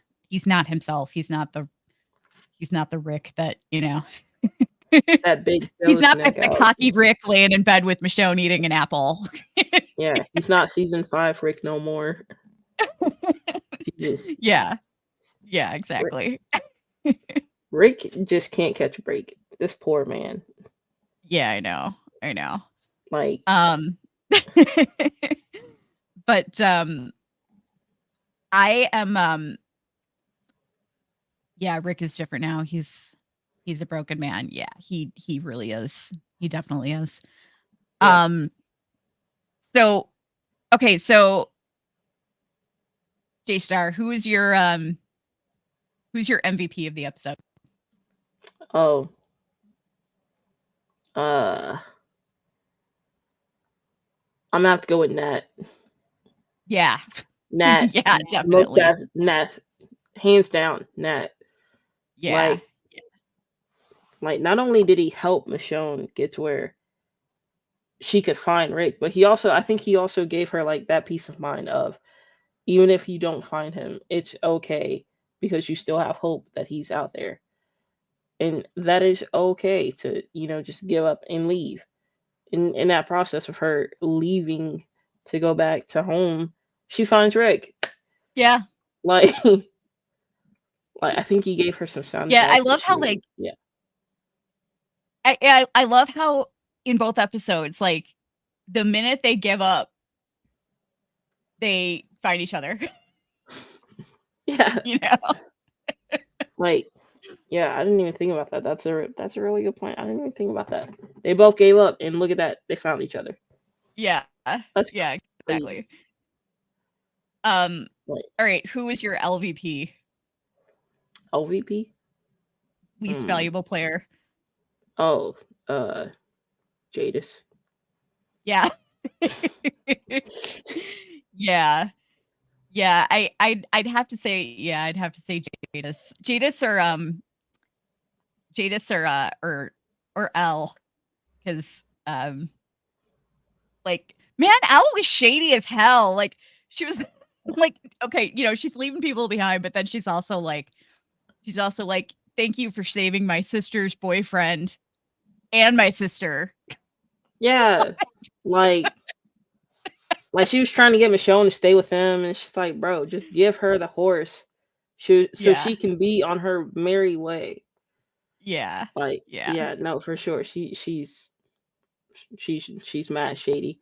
himself. He's not the Rick that, That big he's jealous not neck the out. cocky Rick laying in bed with Michonne eating an apple. Yeah, he's not season 5 Rick no more. Jesus. Yeah. Yeah, exactly. Rick just can't catch a break. This poor man. Yeah, I know. I know. Like, but I am yeah, Rick is different now. He's a broken man. Yeah, he really is. He definitely is. yeah. So okay, so J Star, who's your MVP of the episode? Oh. I'm gonna have to go with Nat. Yeah. Nat. Yeah, definitely. Nat. Hands down, Nat. Yeah. Like not only did he help Michonne get to where she could find Rick, but I think he also gave her like that peace of mind of even if you don't find him, it's okay because you still have hope that he's out there. and that is okay to, just give up and leave. In that process of her leaving to go back to home, she finds Rick. Yeah. Like, like I think he gave her some sound Yeah, I advice that love she how, really, like, yeah. I love how in both episodes, like, the minute they give up, they find each other. Yeah. You know? Like, yeah, I didn't even think about that. That's a really good point. I didn't even think about that. They both gave up, and look at that, they found each other. Yeah. That's Yeah, crazy. exactly. All Like right, who is your LVP? LVP. Least Hmm. valuable player? Oh, Jadis. Yeah. Yeah. Yeah, I'd have to say, yeah, I'd have to say Jadis. Jadis or L, because like, man, L was shady as hell. Like, she was like, okay, she's leaving people behind, but then she's also like, thank you for saving my sister's boyfriend and my sister. Yeah, like she was trying to get Michonne to stay with him, and she's like, bro, just give her the horse, so Yeah. she can be on her merry way. Yeah. Like, Yeah. yeah, no, for sure, she's mad shady,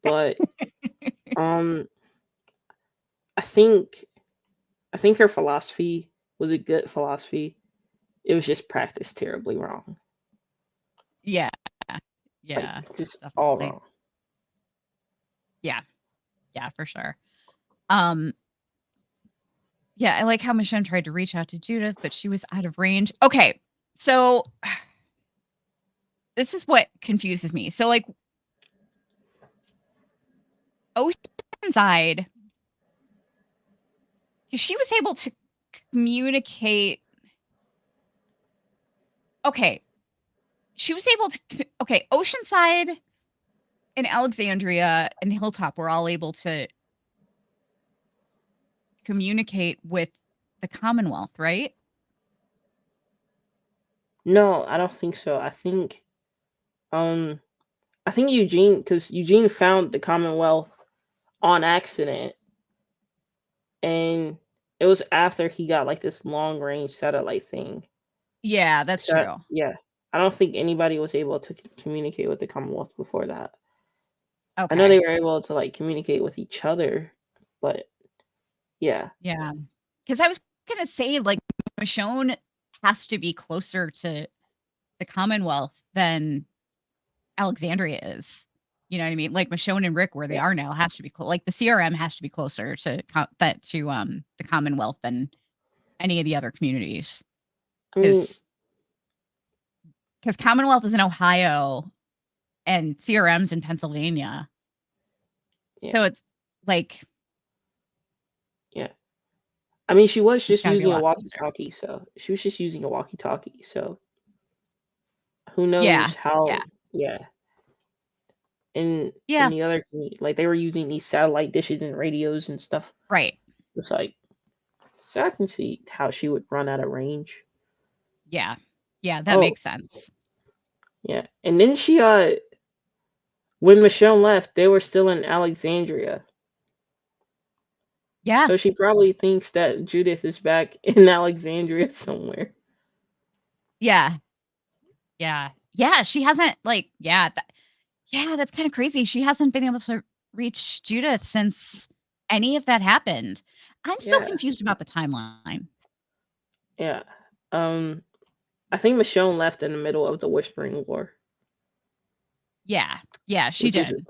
but um, I think her philosophy was a good philosophy. It was just practiced terribly wrong, Yeah. like Yeah. just all Definitely. wrong. Yeah. Yeah, for sure. Um, yeah, I like how Michonne tried to reach out to Judith, but she was out of range. Okay. So this is what confuses me. So, like, Oceanside, because she was able to communicate. Okay. She was able to, okay. Oceanside and Alexandria and Hilltop were all able to communicate with the Commonwealth, right? No, I don't think so. Um, I think Eugene, because Eugene found the Commonwealth on accident, and it was after he got like this long range satellite thing. Yeah, that's So true. yeah, I don't think anybody was able to communicate with the Commonwealth before that. I know Okay. they were able to like communicate with each other, but yeah, Yeah. Because I was going to say, like, Michonne has to be closer to the Commonwealth than Alexandria is. You know what I mean? Like, Michonne and Rick, where they yeah. are now, has to be like the CRM has to be closer to the Commonwealth than any of the other communities. I mean, Because Commonwealth is in Ohio and CRM's in Pennsylvania. yeah, So it's like yeah. I mean, she was it's just got to be a using a lot closer. walkie-talkie, so she was just using a walkie-talkie. So who Yeah. knows Yeah. how? Yeah, in Yeah. the other community, like they were using these satellite dishes and radios and stuff. Right. It's like, so I can see how she would run out of range. Yeah. Yeah. That Oh, makes sense. yeah. And then when Michelle left, they were still in Alexandria. Yeah. So she probably thinks that Judith is back in Alexandria somewhere. Yeah. Yeah. Yeah. She hasn't, like, yeah, that's kind of crazy. She hasn't been able to reach Judith since any of that happened. I'm still Yeah, confused about the timeline. yeah. Um, I think Michonne left in the middle of the Whispering War, Yeah. Yeah. She which is did.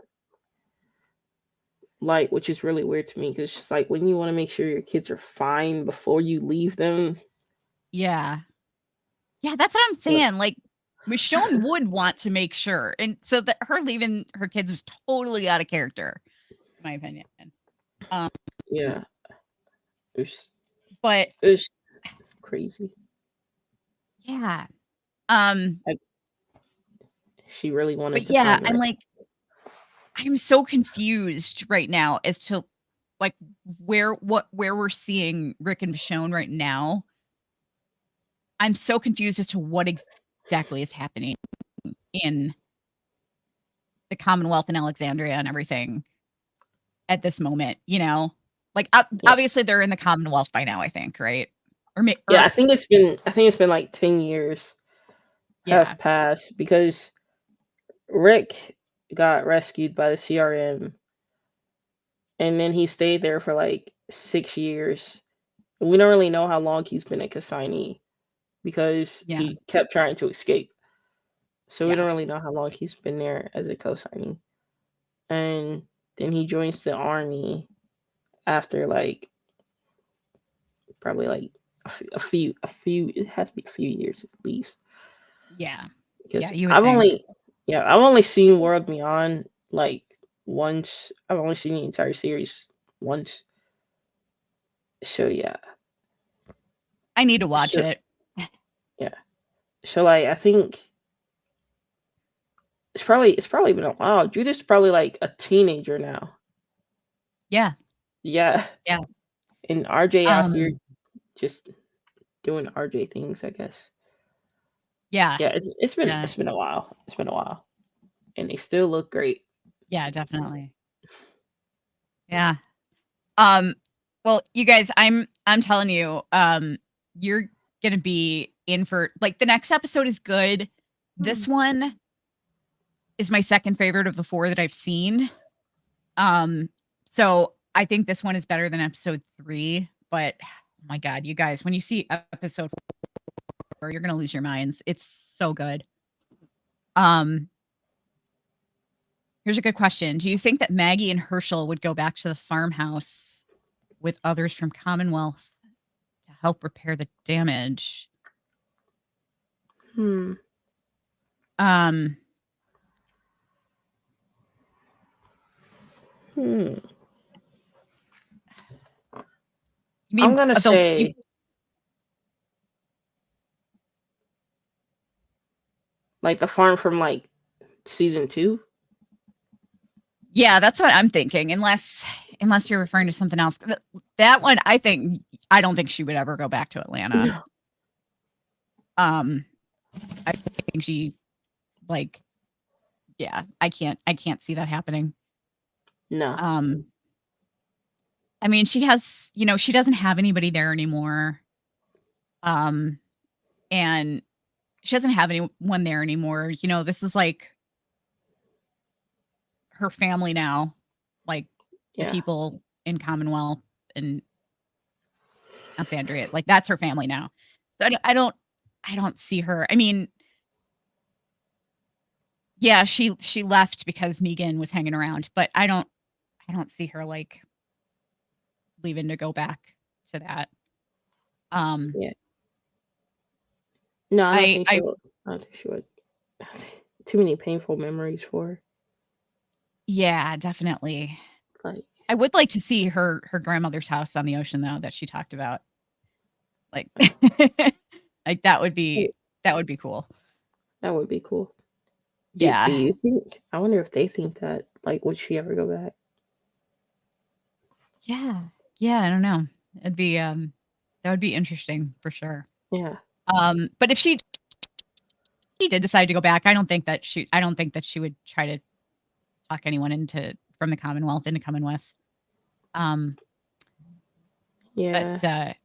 which is really weird to me because it's just like when you want to make sure your kids are fine before you leave them. Yeah. Yeah. That's what I'm But saying. Like, Michonne would want to make sure. And so that her leaving her kids was totally out of character, in my opinion. Um, yeah, it's but it's crazy. yeah. Um, Like she really wanted but to yeah, find I'm Rick. like, I'm so confused right now as to, like, where we're seeing Rick and Michonne right now. I'm so confused as to what exactly is happening in the Commonwealth and Alexandria and everything at this moment, you know? Like, Yeah. obviously, they're in the Commonwealth by now, I think, right? Yeah, Or I think it's been like 10 years yeah, have passed because Rick got rescued by the CRM and then he stayed there for like 6 years. We don't really know how long he's been a consignee because yeah, he kept trying to escape. So we yeah, don't really know how long he's been there as a co-signee. And then he joins the army after like probably like a few it has to be a few years at least. yeah, yeah, Because you would think. I've only seen World Beyond like once. I've only seen the entire series once. So yeah. I need to watch So it. yeah. So like I think it's probably been a while. Judith's probably like a teenager now. Yeah, Yeah. yeah. And RJ out here Um, just doing RJ things, I guess. yeah, Yeah, yeah, it's been a while. It's been a while. And they still look great. yeah, definitely. Yeah. Um, well, you guys, I'm telling you, you're gonna be in for like the next episode is good. This one is my second favorite of the 4 that I've seen. Um, so I think this one is better than episode 3, but oh my god, you guys, when you see episode 4, you're gonna lose your minds. It's so good. Um, here's a good question. Do you think that Maggie and Herschel would go back to the farmhouse with others from Commonwealth to help repair the damage? Hmm. Um, Hmm. you I'm mean gonna the you, say like the farm from like season 2. yeah, that's what I'm thinking. Unless you're referring to something else. That one, I don't think she would ever go back to Atlanta. No. Um, I think she like yeah, I can't see that happening. No. Um, I mean, she has, she doesn't have anybody there anymore. Um, and she doesn't have anyone there anymore. This is like her family now, like the Yeah. people in Commonwealth and Alexandria, like that's her family now. So I don't see her. I mean, yeah, she left because Negan was hanging around, but I don't see her like leaving to go back to that. Um, Yeah. No, I don't I think she I would. I don't think she would. Too many painful memories for her. yeah, definitely. Like, I would like to see her grandmother's house on the ocean though that she talked about. Like like that would be cool. that would be cool. Do Yeah. you think? I wonder if they think that. Like, would she ever go back? Yeah. Yeah, I don't know. It'd be that would be interesting for sure. Yeah. But if she did decide to go back, I don't think that she would try to talk anyone into from the Commonwealth into coming with. Um, Yeah. but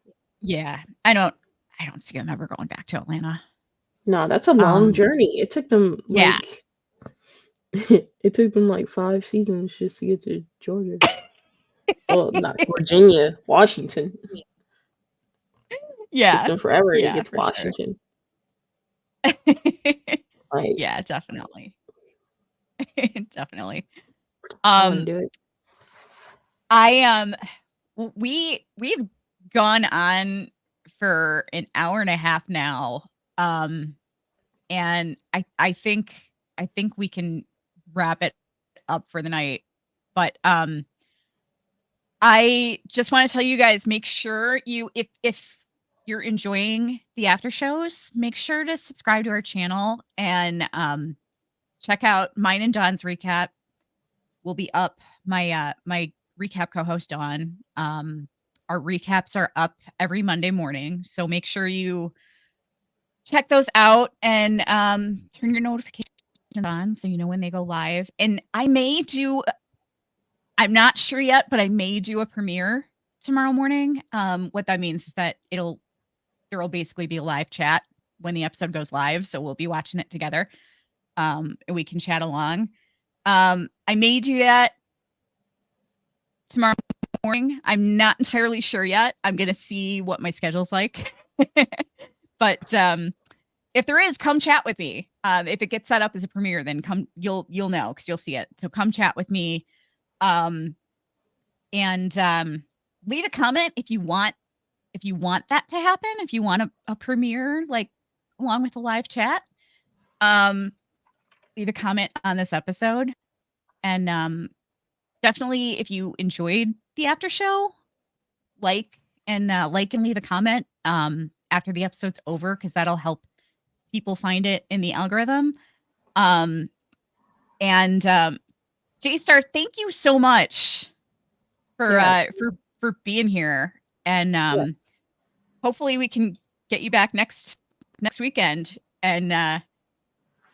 yeah, I don't see them ever going back to Atlanta. No, that's a long Um, journey. It took them yeah. like it took them like 5 seasons just to get to Georgia. Well, not Virginia, Washington. Took Yeah. them forever to Yeah, get to for sure. Washington. Like, Yeah, definitely. Definitely. I wouldn't Um, do it. I we've gone on for an hour and a half now. And I think we can wrap it up for the night. But I just want to tell you guys, make sure if you're enjoying the after shows, make sure to subscribe to our channel and check out mine and Dawn's recap. Will be up. My recap co-host Dawn. Our recaps are up every Monday morning, so make sure you check those out and turn your notifications on so you know when they go live. And I'm not sure yet, but I may do a premiere tomorrow morning. What that means is that there will basically be a live chat when the episode goes live. So we'll be watching it together. And we can chat along. I may do that tomorrow morning. I'm not entirely sure yet. I'm going to see what my schedule's like. But if there is, come chat with me. If it gets set up as a premiere, then you'll know because you'll see it. So come chat with me. And leave a comment if you want that to happen. If you want a premiere like along with a live chat, leave a comment on this episode. And definitely, if you enjoyed the after show, like and leave a comment after the episode's over because that'll help people find it in the algorithm. And J-Star, thank you so much for being here. And hopefully we can get you back next weekend, and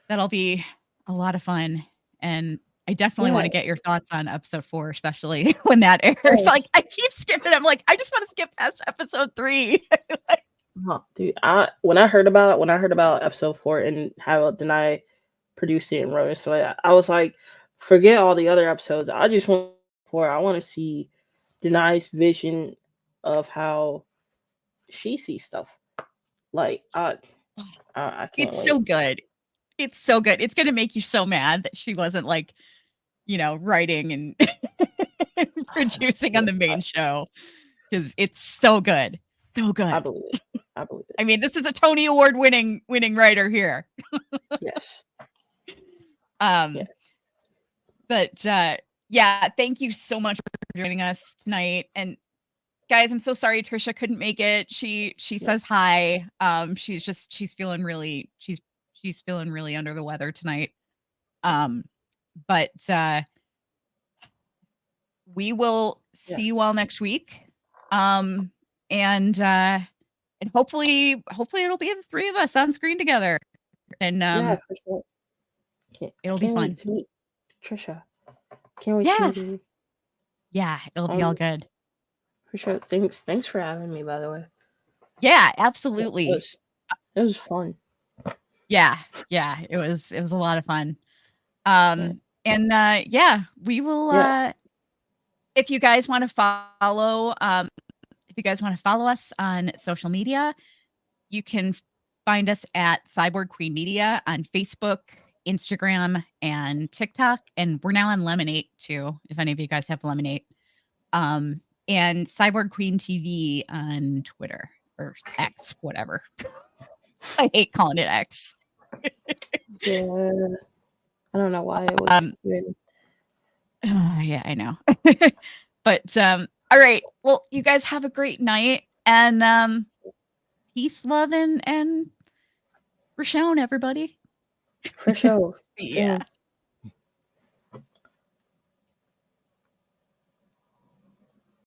that'll be a lot of fun. And I definitely want to get your thoughts on episode 4, especially when that airs. Like, I keep skipping. I'm like, I just want to skip past episode 3. Oh, dude, when I heard about episode 4 and how Danai produced it and wrote it, so I was like, forget all the other episodes. I just want I want to see Danai's vision of how she sees stuff. Like, I can't. It's so good. It's so good. It's gonna make you so mad that she wasn't like, writing and producing on the main show, because it's so good. So good. I believe it. I mean, this is a Tony Award winning writer here. Yes. Yes. But yeah, thank you so much for joining us tonight. And guys, I'm so sorry Trisha couldn't make it. She says hi. She's feeling really under the weather tonight. But we will see you all next week. And hopefully it'll be the 3 of us on screen together. And for sure. It'll be fun. To meet Trisha. Can't wait to meet you. Yeah, it'll be all good. For sure. Thanks for having me, by the way. Yeah, absolutely. It was fun. Yeah, it was a lot of fun. And we will if you guys want to follow us on social media, you can find us at Cyborg Queen Media on Facebook, Instagram, and TikTok. And we're now on Lemonade too, if any of you guys have Lemonade. And Cyborg Queen TV on Twitter or X, whatever. I hate calling it X. Yeah. I don't know why it was yeah, I know. But all right. Well, you guys have a great night, and peace, love, and Michonne, everybody. For sure. Yeah.